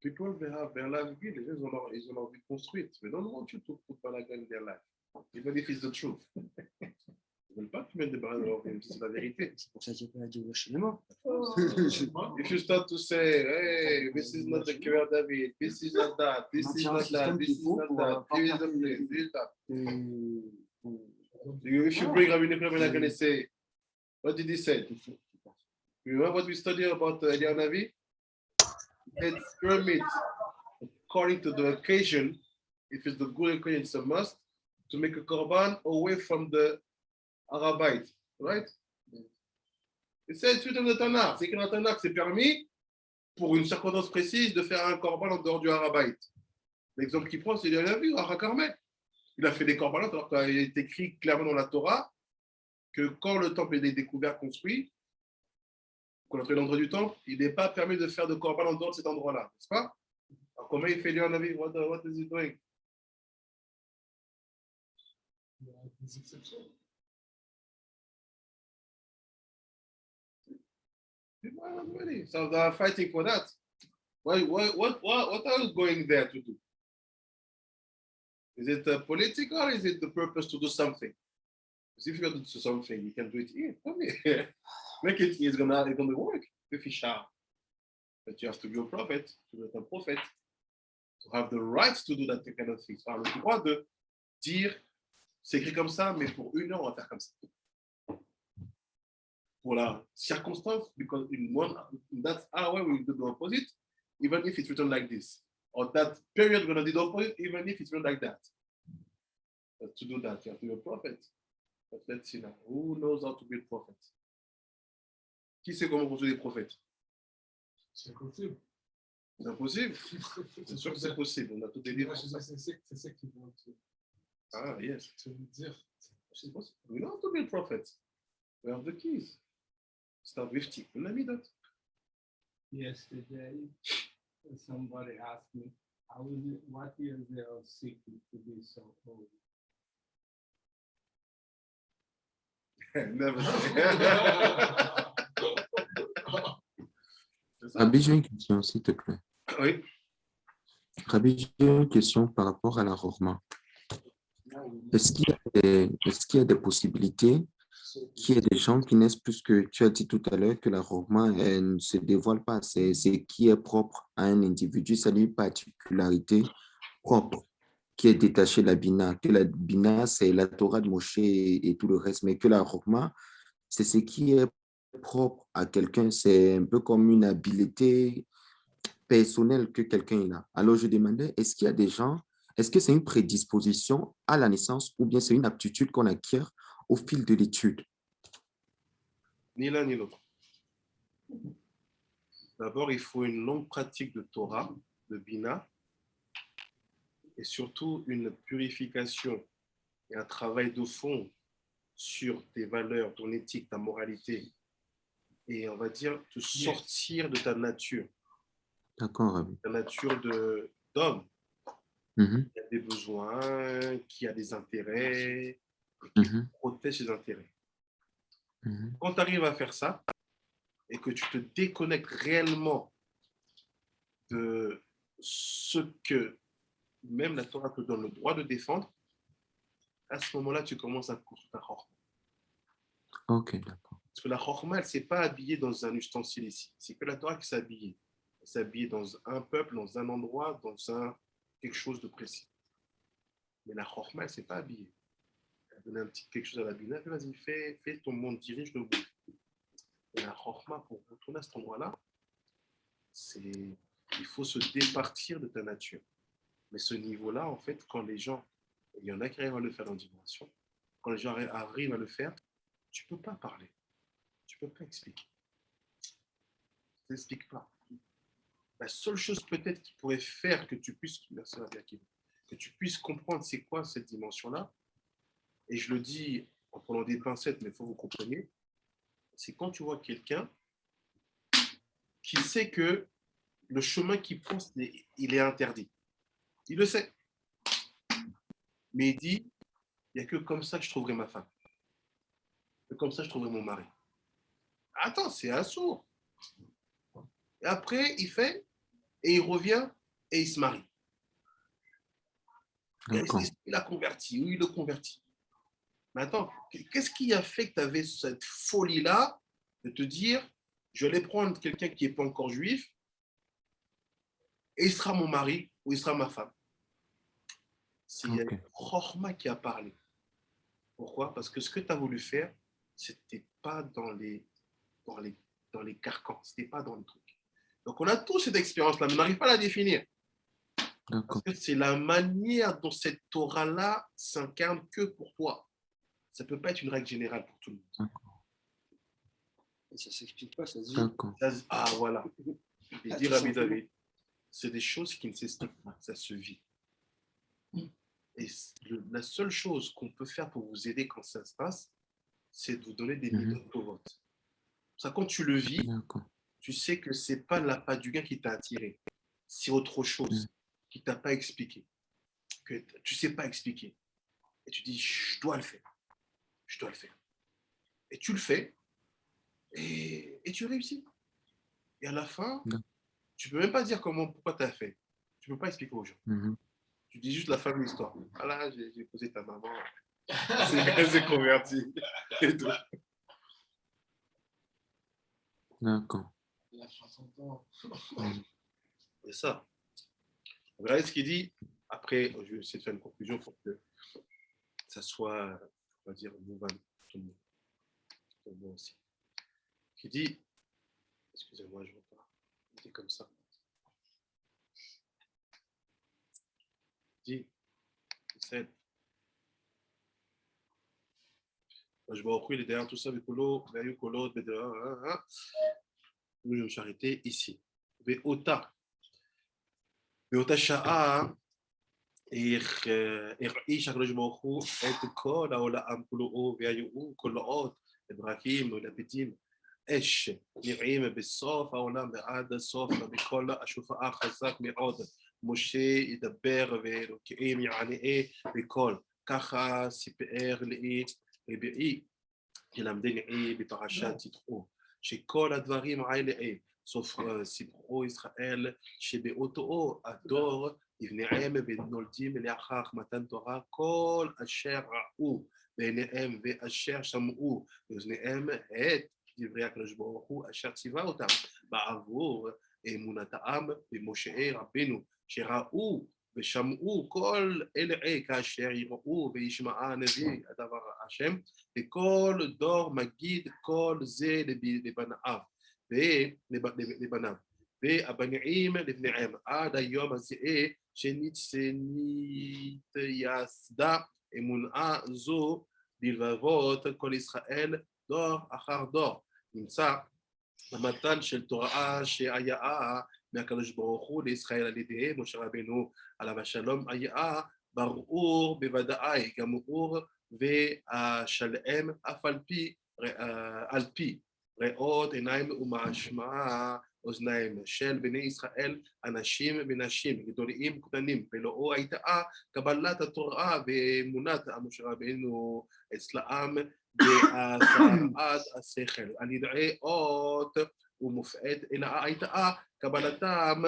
[SPEAKER 1] People, they have their life good. Ils ont leur vie construite. They don't want you to put balagan in their life, even if it's the truth. Ils veulent pas que tu mettes des balagan dans leur vie, c'est la vérité.
[SPEAKER 6] C'est pour ça qu'il n'y a pas de cinéma.
[SPEAKER 1] If you start to say, hey, this is not the Kiryat David, this is not that, this is not that, this is not that, here is the place, this is that. If you bring Rabbi Nechemia Ben Hakan and say, what did he say? You remember what we studied about Eliyahu Navi? It's pyramids according to the occasion. If it's the good occasion, it's a must to make a korban away from the Arabite, right? Et c'est suite de Tanakh. C'est écrit dans Tanakh, c'est permis pour une circonstance précise de faire un korban en dehors du Arabite. L'exemple qu'il prend, c'est Eliyahu Navi, Ara Carmel. Il a fait des korbanot alors qu'il est écrit clairement dans la Torah que quand le temple est découvert, construit, qu'on a fait l'endroit du temple, il n'est pas permis de faire de korban en dehors de cet endroit-là, n'est-ce pas? Alors comment il fait Eliyahu Navi? What is he doing? People are not ready. So they are fighting for that. What are you going there to do? Is it political? Is it the purpose to do something? Because if you want to do something, you can do it here. Okay. Make it, it's gonna work. If you shall. But you have to be a prophet, to be a prophet, to have the right to do that kind of thing. Tu as le droit de dire, c'est écrit comme ça, mais pour une heure, on va faire comme ça. Pour la circonstance, because in that hour we do the opposite, even if it's written like this. Or that period we're going to do the opposite, even if it's written like that. But to do that, you have to be a prophet. But let's see now. Who knows how to be a prophet? Qui sait comment construire des prophètes?
[SPEAKER 11] C'est possible.
[SPEAKER 1] C'est impossible. C'est sûr que c'est possible. On a tout des livres.
[SPEAKER 11] C'est ça qui vont dire.
[SPEAKER 1] Ah, yes.
[SPEAKER 11] Ça veut dire.
[SPEAKER 1] C'est possible. We know how to be a prophet. We have the keys. Start with T. On a mis that.
[SPEAKER 10] Yesterday, somebody asked me, what is their secret to be so old?
[SPEAKER 1] Never.
[SPEAKER 4] Rabbi, j'ai une question, s'il te plaît.
[SPEAKER 1] Oui.
[SPEAKER 4] Rabbi, j'ai une question par rapport à la Chorma. Est-ce qu'il y a des possibilités qu'il y ait des gens qui naissent plus que tu as dit tout à l'heure que la Chorma ne se dévoile pas, c'est qui est propre à un individu, ça a une particularité propre qui est détachée de la Bina, que la Bina c'est la Torah de Moshe et tout le reste, mais que la Chorma c'est ce qui est propre à quelqu'un, c'est un peu comme une habileté personnelle que quelqu'un a. Alors je demandais, est-ce qu'il y a des gens, est-ce que c'est une prédisposition à la naissance ou bien c'est une aptitude qu'on acquiert au fil de l'étude?
[SPEAKER 1] Ni l'un ni l'autre. D'abord, il faut une longue pratique de Torah, de Bina, et surtout une purification et un travail de fond sur tes valeurs, ton éthique, ta moralité, et on va dire te sortir de ta nature.
[SPEAKER 4] D'accord, Rabbi.
[SPEAKER 1] Ta nature d'homme,
[SPEAKER 4] Mhm,
[SPEAKER 1] qui a des besoins, qui a des intérêts, et qui
[SPEAKER 4] mhm,
[SPEAKER 1] protège ses intérêts.
[SPEAKER 4] mhm.
[SPEAKER 1] Quand tu arrives à faire ça et que tu te déconnectes réellement de ce que même la Torah te donne le droit de défendre, à ce moment-là, tu commences à construire ta chorma.
[SPEAKER 4] Ok, d'accord.
[SPEAKER 1] Parce que la chorma, elle ne s'est pas habillée dans un ustensile ici. C'est que la Torah qui s'est habillée. Elle s'est habillée dans un peuple, dans un endroit, quelque chose de précis. Mais la chorma, elle ne s'est pas habillée. Elle a donné quelque chose à la Bina, vas-y, fais ton monde, dirige le monde. Et la chorma, pour retourner à cet endroit-là, il faut se départir de ta nature. Mais ce niveau-là, en fait, quand les gens, il y en a qui arrivent à le faire dans dimension, quand les gens arrivent à le faire, tu ne peux pas parler, tu ne peux pas expliquer. Tu n'expliques pas. La seule chose peut-être qui pourrait faire que tu puisses, merci que tu puisses comprendre c'est quoi cette dimension-là, et je le dis en prenant des pincettes, mais il faut que vous compreniez, c'est quand tu vois quelqu'un qui sait que le chemin qu'il prend, il est interdit. Il le sait. Mais il dit, il n'y a que comme ça que je trouverai ma femme. Que comme ça, je trouverai mon mari. Attends, c'est un sourd. Et après, il fait, et il revient, et il se marie.
[SPEAKER 4] D'accord.
[SPEAKER 1] Il a converti, oui, il le convertit. Mais attends, qu'est-ce qui a fait que tu avais cette folie-là de te dire, je vais aller prendre quelqu'un qui n'est pas encore juif, et il sera mon mari, ou il sera ma femme? C'est
[SPEAKER 4] Ok.
[SPEAKER 1] Chorma qui a parlé. Pourquoi? Parce que ce que tu as voulu faire, c'était pas dans les carcans, c'était pas dans les trucs. Donc on a tous cette expérience-là, mais on n'arrive pas à la définir. Parce
[SPEAKER 4] D'accord.
[SPEAKER 1] que c'est la manière dont cette Torah-là s'incarne que pour toi. Ça ne peut pas être une règle générale pour tout le monde.
[SPEAKER 6] Et ça ne s'explique pas, ça se vit.
[SPEAKER 4] D'accord.
[SPEAKER 1] Ah voilà. Et dire Rabbi David, c'est des choses qui ne s'expliquent pas, ça se vit. Et la seule chose qu'on peut faire pour vous aider quand ça se passe, c'est de vous donner des méthodes pour vote. Ça, quand tu le vis,
[SPEAKER 4] D'accord.
[SPEAKER 1] tu sais que ce n'est pas l'appât du gain qui t'a attiré, c'est autre chose qui ne t'a pas expliqué, que tu ne sais pas expliquer. Et tu dis, je dois le faire, je dois le faire. Et tu le fais, et tu réussis. Et à la fin, tu ne peux même pas dire pourquoi tu as fait. Tu ne peux pas expliquer aux gens. Tu dis juste la fin de l'histoire. Ah là, j'ai posé ta maman. Elle s'est convertie. Et tout.
[SPEAKER 4] D'accord.
[SPEAKER 1] C'est ça. Regardez ce qu'il dit. Après, je vais essayer de faire une conclusion pour que ça soit, on va dire, mouvant tout le monde. Pour moi aussi. Il dit, excusez-moi, je ne vois pas. Il dit comme ça. Il dit, c'est je vois il est derrière tout ça, avec Colo, derrière Colo, je me suis arrêté ici. Beota Sha'a, הרעיש הקדוש ברוך הוא את כל העולם כולו והיו כל האות ברקים ולפיתים אש נראים בסוף העולם ועד הסוף בכל השופעה חזק מאוד משה ידבר ואלוקים יענה בקול ככה סיפר לי רביעי תלמדני בפרשת יתרו שכל הדברים האלה סיפרו ישראל שבאותו הדור לבניהם ונולדים לאחר מתן תורה כל אשר ראו בעיניהם ואשר שמעו באוזניהם את דברי הקדוש ברוך הוא אשר ציווה אותם בעבור אמונתם במשה רבינו שראו ושמעו כל אלה כאשר יראו וישמע הנביא הדבר השם וכל דור מגיד כל זה לבניו והבנים לבניהם עד היום הזה שנתייסדה אמונה זו בלבבות כל ישראל דור אחר דור. נמצא המתן של תורה שהיה מהקדוש ברוך הוא לישראל על ידי משה רבנו עליו השלום היה ברור בוודאי גמור והשלם אף על פי ראות עיניים ומשמע אוזניים של בני ישראל, אנשים ונשים, גדולים קטנים, ולאור הייתה קבלת התורה ואמונת משה רבנו אצלם בהסעת השכל. על ידי אות ומופת, אלא הייתה קבלתם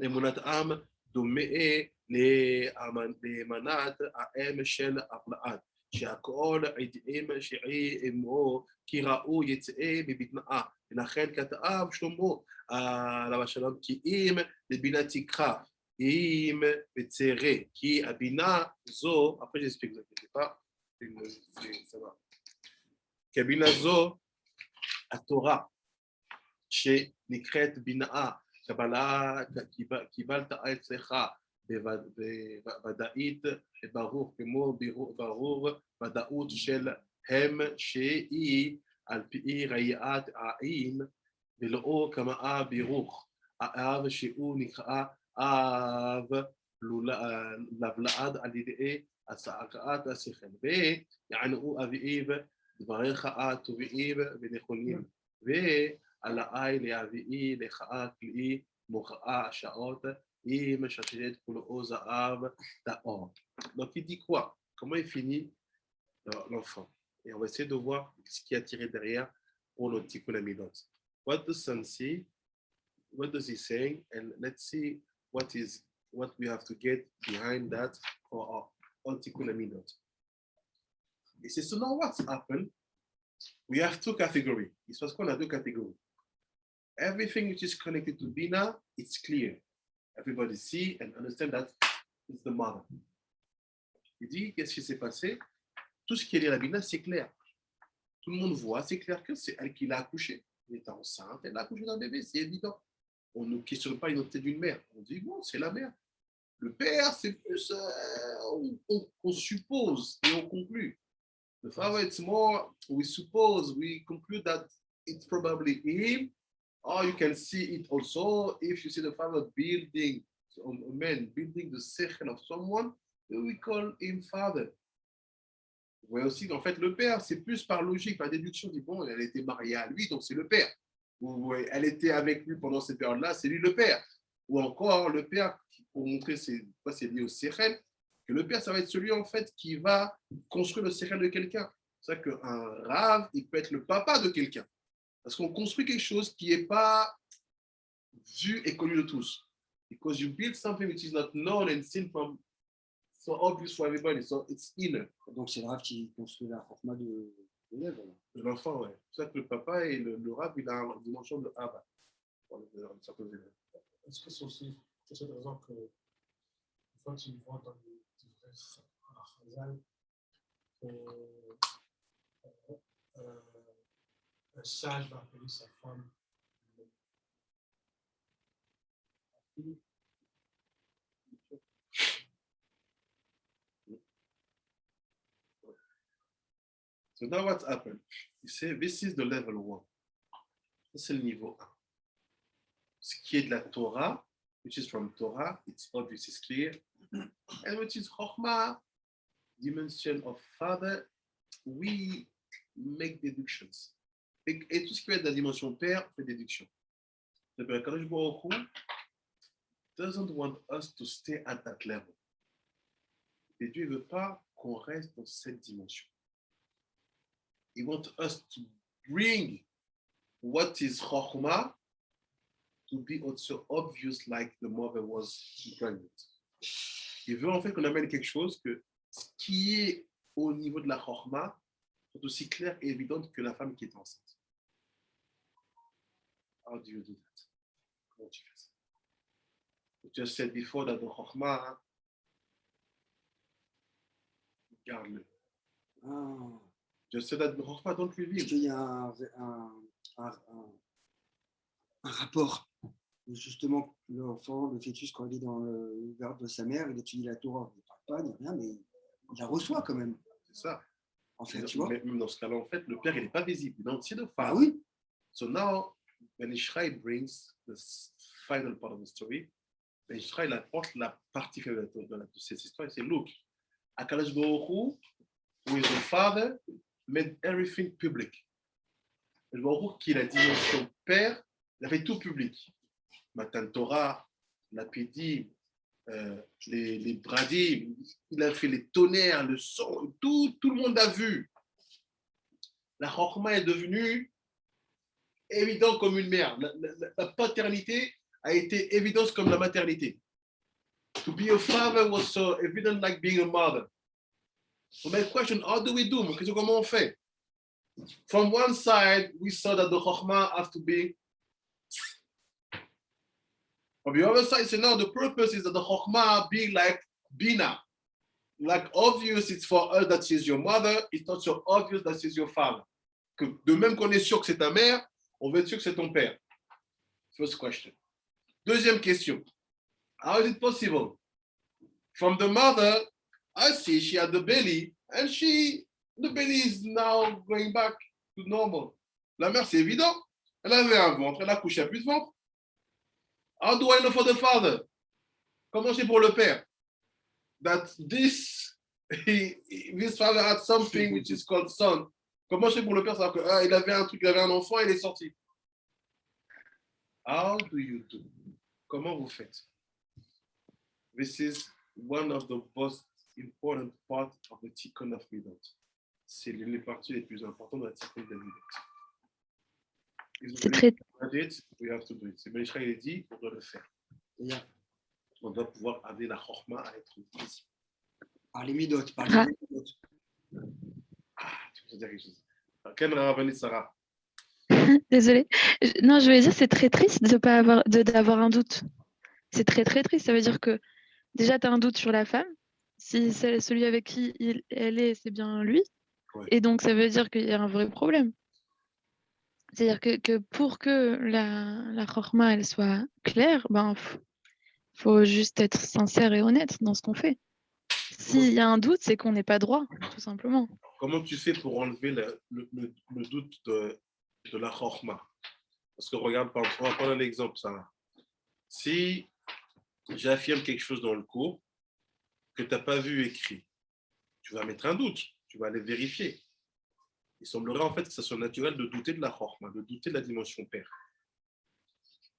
[SPEAKER 1] אמונתם דומה לאמנת האם של אברהם, שהכל עדים שהיא אמו כי ראו יצאה בבטנה, ולכן כתב שלמה עליו השלום, כי אם לבינה תקרא, אם בצרה, כי הבינה זו, après j'explique, כי הבינה זו התורה שנקראת בינה, קבלה, קיבלת אצלך בוודאית ברור, כמו ברור ודאות של הם שהיא על פי ראיית העין ולאור כמה ברוך, האב שהוא נקרא אב לבלעד על ידי הצעקת השכל, ויענעו אביב דבריך טובים ונכונים, ועלי להביאי לך כלי מוכרעה השעות עם שרשרת כולו זהב טהור. Donc il dit quoi? Comment il finit l'enfant? Et on va essayer de voir ce qui a tiré derrière pour le Tikkun Amidot. What does son say? What does he say? And let's see what we have to get behind that for our Tikkun Amidot. Et c'est selon what's happened. We have two categories. Il se passe qu'on a deux catégories. Everything which is connected to Bina, it's clear. Everybody see and understand that it's the mother. Il dit, qu'est-ce qui s'est passé? Tout ce qui est lié à la Bina, c'est clair. Tout le monde voit, c'est clair que c'est elle qui l'a accouché. Elle était enceinte, elle a accouché d'un bébé, c'est évident. On ne questionne pas l'identité d'une mère. On dit, bon, c'est la mère. Le père, c'est plus, on suppose et on conclut. The father, it's more, we suppose, we conclude that it's probably him, or you can see it also if you see the father building, a man building the sechel of someone, we call him father. Vous voyez aussi qu'en fait, le père, c'est plus par logique, par déduction, on dit bon, elle était mariée à lui, donc c'est le père. Ou elle était avec lui pendant cette période-là, c'est lui le père. Ou encore, le père, pour montrer quoi c'est lié au sechel, que le père, ça va être celui en fait qui va construire le sechel de quelqu'un. C'est ça qu'un rave, il peut être le papa de quelqu'un. Parce qu'on construit quelque chose qui n'est pas vu et connu de tous. Because you build something which is not known and seen from so obvious for everybody, so it's inner.
[SPEAKER 6] Donc c'est le rave qui construit la format de l'élève.
[SPEAKER 1] De l'enfant, ouais. C'est ça que le papa et le rave, il a une dimension de Abba.
[SPEAKER 11] Est-ce que c'est aussi pour cette raison que une fois qu'ils vont dans le Chazal, un sage va appeler sa femme
[SPEAKER 1] So now what's happened? You say this is the level 1. C'est le niveau 1. Ce qui est de la Torah, which is from Torah, it's obvious, it's clear. And which is Chokhmah, dimension of Father, we make deductions. Et tout ce qui va être de la dimension Père, fait déduction. The Kadosh Baruch Hu doesn't want us to stay at that level. Et Dieu ne veut pas qu'on reste dans cette dimension. He wants us to bring what is Chokhmah to be also obvious like the mother was pregnant. Il veut en fait qu'on amène quelque chose que ce qui est au niveau de la Chokhmah soit aussi clair et évident que la femme qui est enceinte. How do you do that? Comment tu fais ça? You just said before that the Chokhmah, garde-le.
[SPEAKER 6] Ah.
[SPEAKER 1] Just said that the Chokhmah, don't reveal.
[SPEAKER 6] Parce qu'il y a un rapport. Justement, l'enfant, le fœtus, quand il est dans le verbe de sa mère, il étudie la Torah. Il ne parle pas, ni rien, mais il la reçoit quand même.
[SPEAKER 1] C'est ça.
[SPEAKER 6] En fait, tu vois.
[SPEAKER 1] Même dans ce cas-là, en fait, le père, il n'est pas visible. Donc, c'est de father.
[SPEAKER 6] Ah oui.
[SPEAKER 1] So now, when Israël brings the final part of the story, Israël apporte la partie faible de cette histoire, c'est look. Akadosh Baruch Hu, who is the father, made everything public. Akadosh Baruch Hu, qui est la dimension père, Il a fait tout public. Matan Torah, l'Apédi, les Bradim, il a fait les tonnerres, le son, tout le monde a vu. La Chokhma est devenue évidente comme une mère. La paternité a été évidente comme la maternité. To be a father was so evident like being a mother. So my question, how do we do? Comment on fait? From one side, we saw that the Chokhmah has to be. From the other side, say no, the purpose is that the Chokhmah be like Bina. Like obvious, it's for us that she's your mother. It's not so obvious that she's your father. Que de même qu'on est sûr que c'est ta mère, on veut être sûr que c'est ton père. First question. Deuxième question. How is it possible? From the mother, I see she had the belly, and the belly is now going back to normal. La mère, c'est évident. Elle avait un ventre, elle a couché à plus de ventre. How do I know for the father? Comment c'est pour le père? That this father had something which is called son. Comment c'est pour le père? Il avait un truc, il avait un enfant, il est sorti. How do you do? Comment vous faites? This is one of the most important parts of the Tikkun of Midot. C'est les parties les plus importantes de la Tikkun de Midot.
[SPEAKER 12] C'est très...
[SPEAKER 1] We have to do it. C'est Ben Israël il dit, on doit le faire. On doit pouvoir amener la Chokhmah à être visible.
[SPEAKER 6] Par les Midot, par les Midot.
[SPEAKER 1] Tu veux dire quelque chose? Quel rabbinit Sarah?
[SPEAKER 12] Désolée. Non, je voulais dire, c'est très triste d'avoir un doute. C'est très, très triste. Ça veut dire que déjà, tu as un doute sur la femme. Si c'est celui avec qui elle est, c'est bien lui. Ouais. Et donc, ça veut dire qu'il y a un vrai problème. C'est-à-dire que pour que la Chokhmah, elle soit claire, ben, faut juste être sincère et honnête dans ce qu'on fait. S'il y a un doute, c'est qu'on n'est pas droit, tout simplement.
[SPEAKER 1] Comment tu fais pour enlever le doute de la Chokhmah? Parce que regarde, on va prendre un exemple, Sarah. Si j'affirme quelque chose dans le cours que tu n'as pas vu écrit, tu vas mettre un doute, tu vas aller vérifier. Il semblerait en fait que ça soit naturel de douter de la Chokhmah, de douter de la dimension père.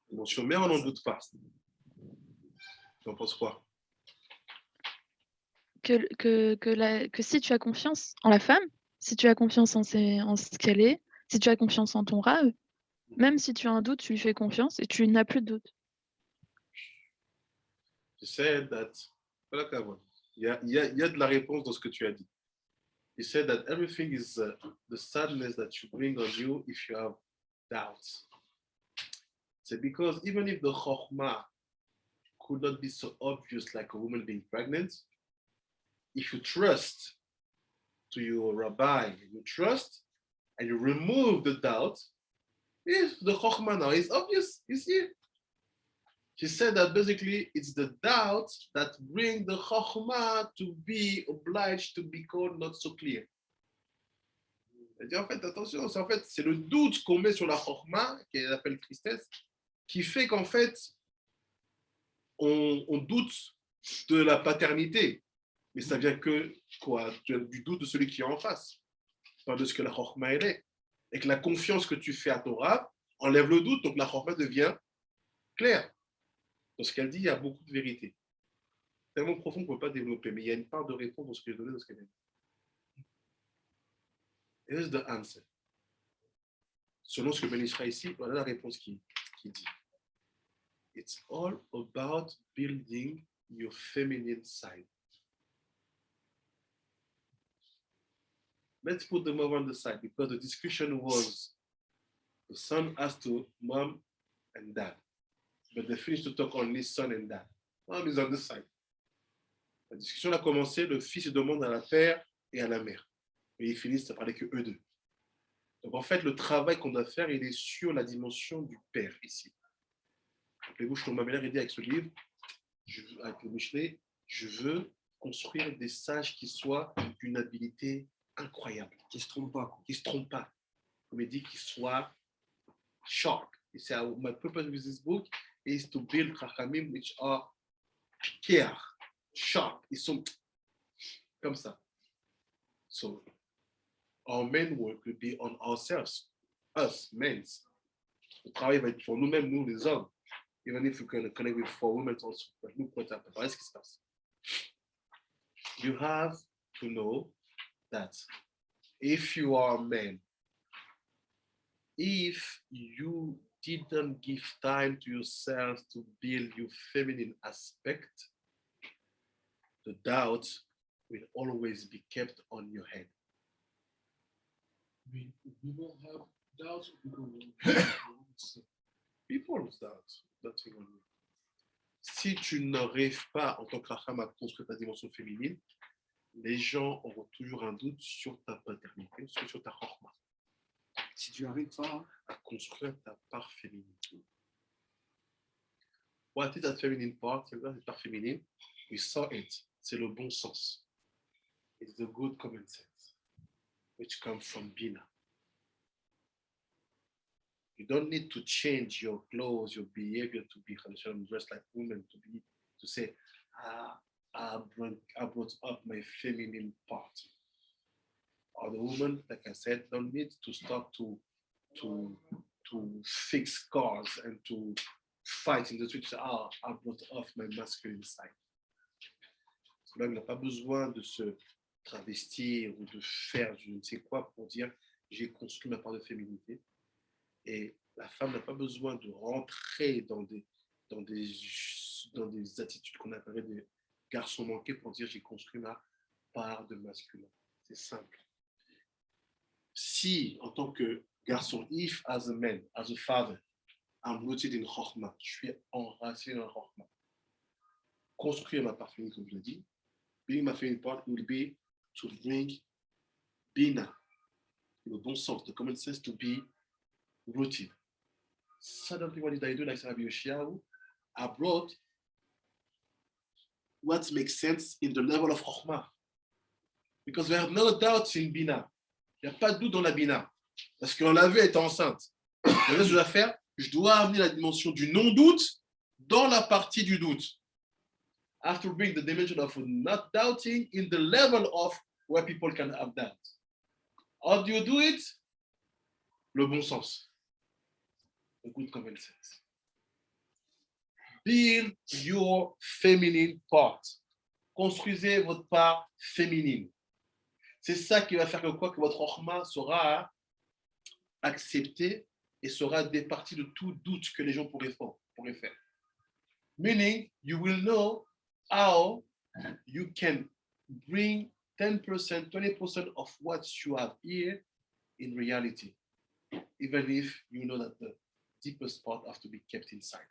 [SPEAKER 1] La dimension mère, on n'en doute pas. Tu en penses quoi?
[SPEAKER 12] Que si tu as confiance en la femme, si tu as confiance en ce qu'elle est, si tu as confiance en ton Rav, même si tu as un doute, tu lui fais confiance et tu n'as plus de doute.
[SPEAKER 1] Tu sais, il y a de la réponse dans ce que tu as dit. He said that everything is the sadness that you bring on you if you have doubts. C'est because even if the Chokhmah could not be so obvious like a woman being pregnant, if you trust to your rabbi, you trust, and you remove the doubt, yes, the Chokhmah now is obvious, you see. She said that basically it's the doubt that bring the Chokhmah to be obliged to be called not so clear. Elle dit en fait, attention, c'est le doute qu'on met sur la Chokhmah, qu'elle appelle tristesse, qui fait qu'en fait, on doute de la paternité. Mais ça vient que quoi? Du doute de celui qui est en face, pas de ce que la Chokhmah est. Et que la confiance que tu fais à ton Rav enlève le doute, donc la Chokhmah devient claire. Dans ce qu'elle dit, il y a beaucoup de vérité. Tellement profond qu'on ne peut pas développer, mais il y a une part de réponse dans ce que j'ai donné, dans ce qu'elle a dit. Here's the answer. Selon ce que Ben Ishra ici, voilà la réponse qui dit. It's all about building your feminine side. Let's put the mom on the side because the discussion was the son asked to mom and dad. But they finished to talk only son and dad. Mom is on the side. La discussion a commencé, le fils demande à la père et à la mère. Et ils finissent à parler que eux deux. Donc en fait, le travail qu'on doit faire, il est sur la dimension du père ici. Rappelez-vous, Shlomo Ameler dit avec ce livre, avec le Michelet, je veux construire des sages qui soient d'une habileté incroyable.
[SPEAKER 6] Qui ne se trompent pas.
[SPEAKER 1] Qui ne se trompent pas. Comme il dit, qui soient sharp. He said, my purpose with this book is to build chachamim which are care, sharp. Ils sont comme ça. So, our main work will be on ourselves, us, men. Le travail va être pour nous-mêmes, nous les hommes. Even if we can connect with four women also. Nous, pour être préparés, ce qui se passe. You have to know that if you are a man, if you didn't give time to yourself to build your feminine aspect, the doubt will always be kept on your head.
[SPEAKER 10] We will have doubts. People will
[SPEAKER 1] People doubt. Nothing on you. Si tu n'arrives pas en tant que femme à construire ta dimension féminine, les gens auront toujours un doute sur ta paternité, sur ta chorma.
[SPEAKER 6] Si tu arrives pas
[SPEAKER 1] à construire ta part féminine. What is that feminine part? C'est la part féminine. We saw it. C'est le bon sens. It's the good common sense, which comes from Bina. You don't need to change your clothes, your behavior to be dressed like women, to say, I brought up my feminine part. Or the woman, like I said, don't need to start to fix cars and to fight in the street. I brought off my masculine side. L'homme n'a pas besoin de se travestir ou de faire je ne sais quoi pour dire j'ai construit ma part de féminité. Et la femme n'a pas besoin de rentrer dans des attitudes qu'on appellerait des garçons manqués pour dire j'ai construit ma part de masculin. C'est simple. Si, en tant que garçon, if as a man, as a father, I'm rooted in Chokhmah, je suis enraciné dans Chokhmah, construire ma part féminine, comme je l'ai dit, being my feminine part will be to bring Bina, le bon sens, the common sense to be rooted. Suddenly, what did I do? Like Rabbi Yoshiyahu, I brought what makes sense in the level of Chokhmah. Because there are no doubts in Bina. Il n'y a pas de doute dans la Bina. Parce qu'on l'a vu, elle est enceinte. Le reste, je dois faire, je dois amener la dimension du non-doute dans la partie du doute. I have to bring the dimension of not doubting in the level of where people can have doubt. How do you do it? Le bon sens. The good common sense. Build your feminine part. Construisez votre part féminine. C'est ça qui va faire que votre Chokhmah sera accepté et sera départi de tout doute que les gens pourraient faire. Meaning, you will know how you can bring 10%, 20% of what you have here in reality, even if you know that the deepest part has to be kept inside.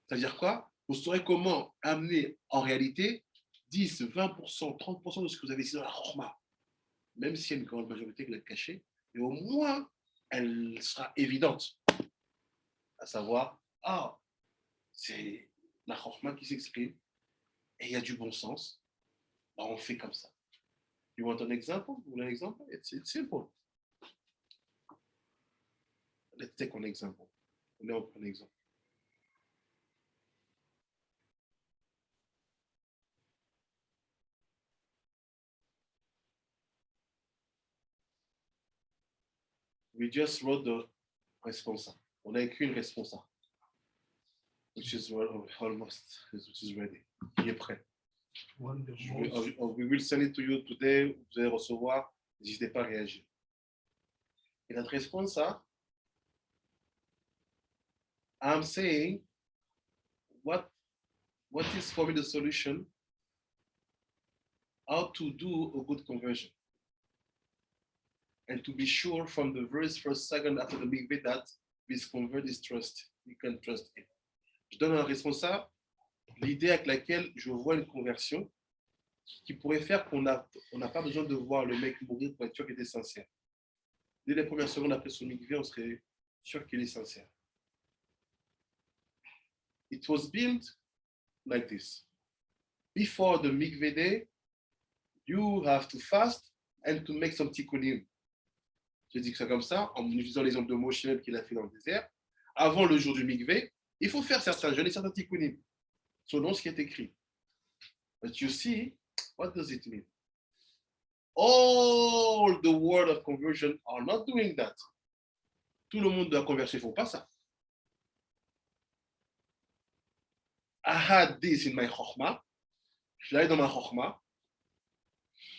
[SPEAKER 1] C'est-à-dire quoi? Vous saurez comment amener en réalité 10, 20%, 30% de ce que vous avez ici dans la Chokhmah. Même s'il y a une grande majorité qui l'a cachée, mais au moins, elle sera évidente. À savoir, c'est la Chokhmah qui s'exprime et il y a du bon sens. On fait comme ça. You want an example? Vous voulez un exemple? It's simple. Let's take an example. On prend un exemple. We just wrote the responsa. On a écrit une responsa. Which is almost, which is ready. Il est prêt. We will send it to you today. Vous allez recevoir. N'hésitez pas à réagir. Et notre responsa, I'm saying, what is for me the solution? How to do a good conversion? And to be sure from the very first second after the mikveh that this convert is trust. You can trust him. Je donne un responsable l'idée avec laquelle je vois une conversion qui pourrait faire qu'on n'a pas besoin de voir le mec mourir pour être sûr qu'il était sincère. Dès les premières secondes après son mikveh, on serait sûr qu'il est sincère. It was built like this. Before the mikveh day, you have to fast and to make some tikkunim. Je dis que c'est comme ça, en utilisant l'exemple de Moshe qu'il a fait dans le désert. Avant le jour du mikveh, il faut faire certains jeûnes et certains tikkunim, selon ce qui est écrit. But you see, what does it mean? All the word of conversion are not doing that. Tout le monde de la conversion ne font pas ça. I had this in my chokhmah. Je l'avais dans ma chokhmah.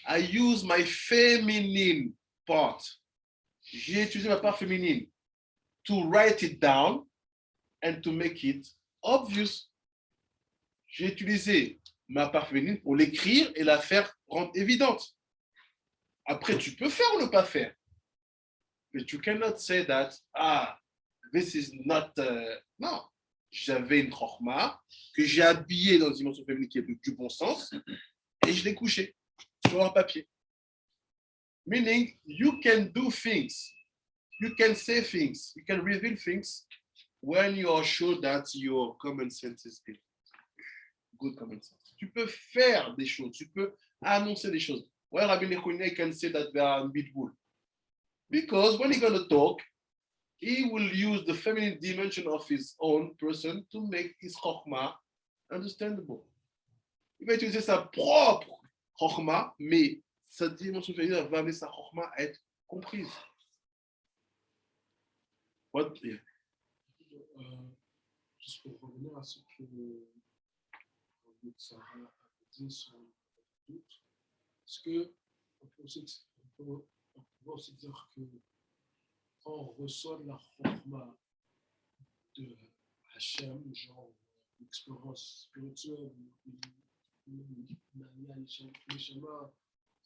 [SPEAKER 1] I use my feminine part. J'ai utilisé ma part féminine to write it down and to make it obvious. J'ai utilisé ma part féminine pour l'écrire et la faire rendre évidente. Après, tu peux faire ou ne pas faire. But you cannot say that, this is not... non. J'avais une chokhmah que j'ai habillée dans une dimension féminine qui est du bon sens et je l'ai couchée sur un papier. Meaning, you can do things, you can say things, you can reveal things when you are sure that your common sense is good common sense. Tu peux faire des choses, tu peux annoncer des choses. Why Rabbi Nechonye can say that they are midbull? Because when he's going to talk, he will use the feminine dimension of his own person to make his chokhmah understandable. Il va utiliser sa propre chokhmah, mais sa dimension féminine va amener sa chokhmah à être comprise. What? Yeah.
[SPEAKER 11] Juste pour revenir à ce que Sarah a dit sur le doute, est-ce qu'on peut aussi dire que quand on reçoit la chokhmah de Hachem, genre l'expérience spirituelle,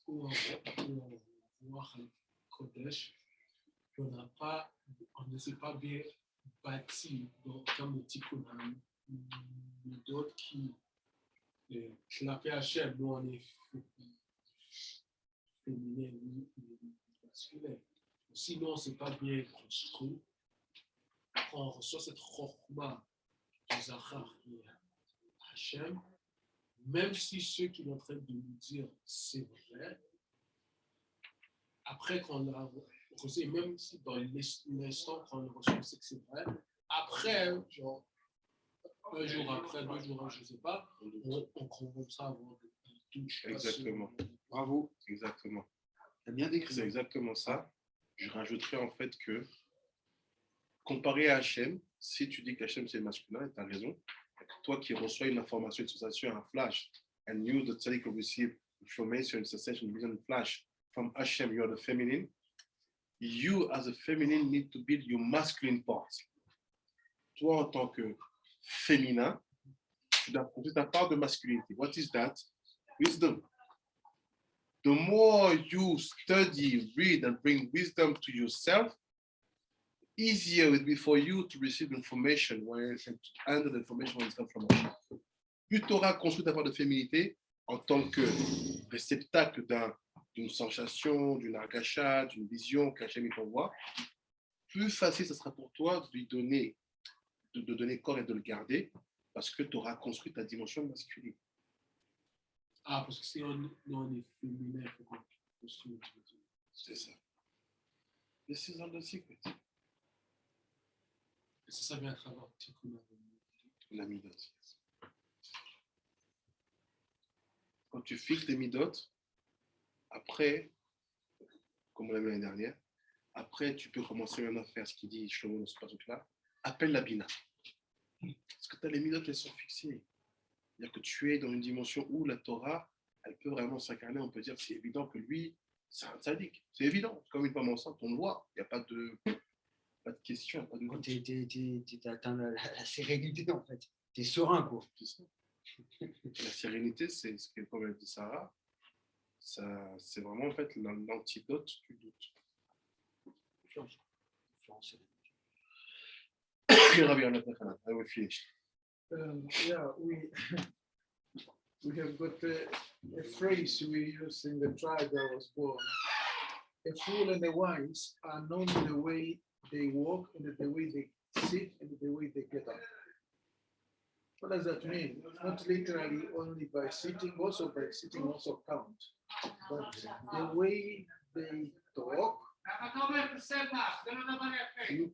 [SPEAKER 11] ou en voir Kodesh, on ne s'est pas bien bâti dans comme le type qu'on a d'autres qui clapent Hachem, nous on est féminin ou masculin. Sinon, on ne s'est pas bien construit. Quand on reçoit cette chokhmah du Zachar et Hachem, même si ceux qui sont en train de nous dire c'est vrai, après qu'on l'a reçu, même si dans l'instant qu'on le reçoit, c'est que c'est vrai, après, genre, un jour après, 2 jours, je ne sais pas, on commence à avoir des doutes.
[SPEAKER 1] Exactement. Bravo. Exactement.
[SPEAKER 6] Tu as bien décrit.
[SPEAKER 1] C'est exactement ça. Je rajouterais en fait que, comparé à Hachem, si tu dis qu'Hachem c'est masculin, tu as raison. Toi qui reçois une information, une sensation, un flash, and you, the tzaddik, receive information, sensation, vision, flash from Hashem, you are the feminine. You, as a feminine, need to build your masculine part. Toi, en tant que féminin, tu dois construire ta part de masculinité. What is that? Wisdom. The more you study, read, and bring wisdom to yourself, easier it will be for you to receive information and to handle the information when it comes from Hashem. Plus tu auras construit ta part de féminité en tant que réceptacle d'une sensation, d'une argacha, d'une vision qu'Hachem t'envoie, plus facile ce sera pour toi de lui donner, de donner corps et de le garder, parce que tu auras construit ta dimension masculine.
[SPEAKER 11] Ah, parce que si on est féminin, il faut qu'on construise.
[SPEAKER 1] C'est ça. This is all the secret.
[SPEAKER 11] Et ça vient à travers
[SPEAKER 1] la midot. Quand tu fixes tes midot, après, comme on l'a vu l'année dernière, après tu peux commencer maintenant à faire ce qu'il dit Shlomo dans ce passage-là, appelle la bina. Parce que tu as les midot, elles sont fixées. C'est-à-dire que tu es dans une dimension où la Torah, elle peut vraiment s'incarner. On peut dire que c'est évident que lui, c'est un tzaddik. C'est évident. Comme une femme enceinte, on le voit. Il n'y a pas de question. Pas de
[SPEAKER 6] quand tu atteins la sérénité, en fait. Tu es serein, quoi.
[SPEAKER 1] C'est ça. La sérénité, c'est ce que, comme elle dit Sarah, c'est vraiment en fait l'antidote du doute.
[SPEAKER 6] Confiance.
[SPEAKER 1] I will finish.
[SPEAKER 11] Yeah, we have got a phrase we use in the tribe that was born. A fool and the wise are known in the way they walk, and the way they sit, and the way they get up. What does that mean? Not literally only by sitting, also by sitting also count. But the way they talk, you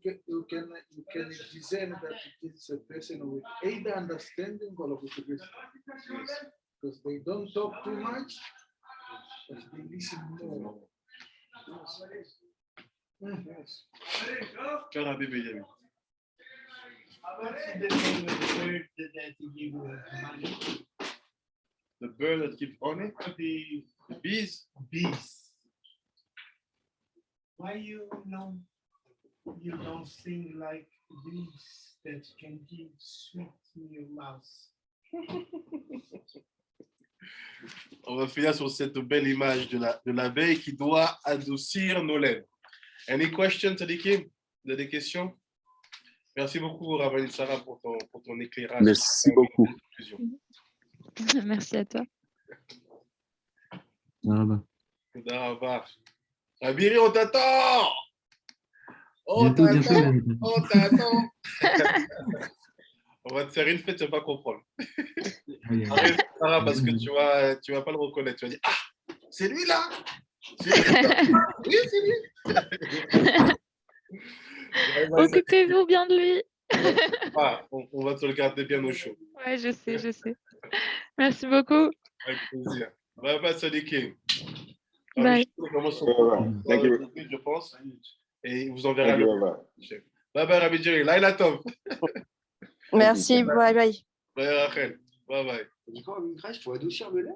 [SPEAKER 11] can discern that it is a person with either understanding or with wisdom. Because they don't talk too much, but they listen more.
[SPEAKER 1] Yes.
[SPEAKER 10] What's the name of the bird that give money?
[SPEAKER 1] The bird that keeps honey?
[SPEAKER 10] The
[SPEAKER 1] Bees?
[SPEAKER 10] bees. Why you don't sing like bees that can give sweet in your mouth?
[SPEAKER 1] On va finir sur cette belle image de l'abeille qui doit adoucir nos lèvres. Any questions, Sadikim? Vous avez des questions? Merci beaucoup, Rabbi Sarah, pour ton éclairage.
[SPEAKER 13] Merci beaucoup.
[SPEAKER 12] Merci à toi.
[SPEAKER 1] Daraba. Rabiri, on t'attend! On
[SPEAKER 14] Bientôt,
[SPEAKER 1] t'attend!
[SPEAKER 14] bientôt.
[SPEAKER 1] On t'attend! On va te faire une fête, tu vas pas comprendre. Arrête, Sarah, parce que tu vas pas le reconnaître. Tu vas dire, ah, c'est lui là! C'est lui! Oui, c'est lui!
[SPEAKER 12] Occupez-vous bien de lui.
[SPEAKER 1] Ah, on va te le garder bien au chaud.
[SPEAKER 12] Ouais, je sais. Merci beaucoup.
[SPEAKER 1] Avec plaisir. Bye bye, Sadikim.
[SPEAKER 12] Bye.
[SPEAKER 3] Thank you.
[SPEAKER 1] Je pense. Et il vous enverra
[SPEAKER 3] Thank
[SPEAKER 1] le.
[SPEAKER 3] you, Rabbi.
[SPEAKER 1] Bye bye, Rabbi Jerry. Laila Tov.
[SPEAKER 15] Merci, bye bye.
[SPEAKER 1] Bye Rachel. Bye bye.
[SPEAKER 6] Tu dis quoi, une crèche pour adoucir le lait?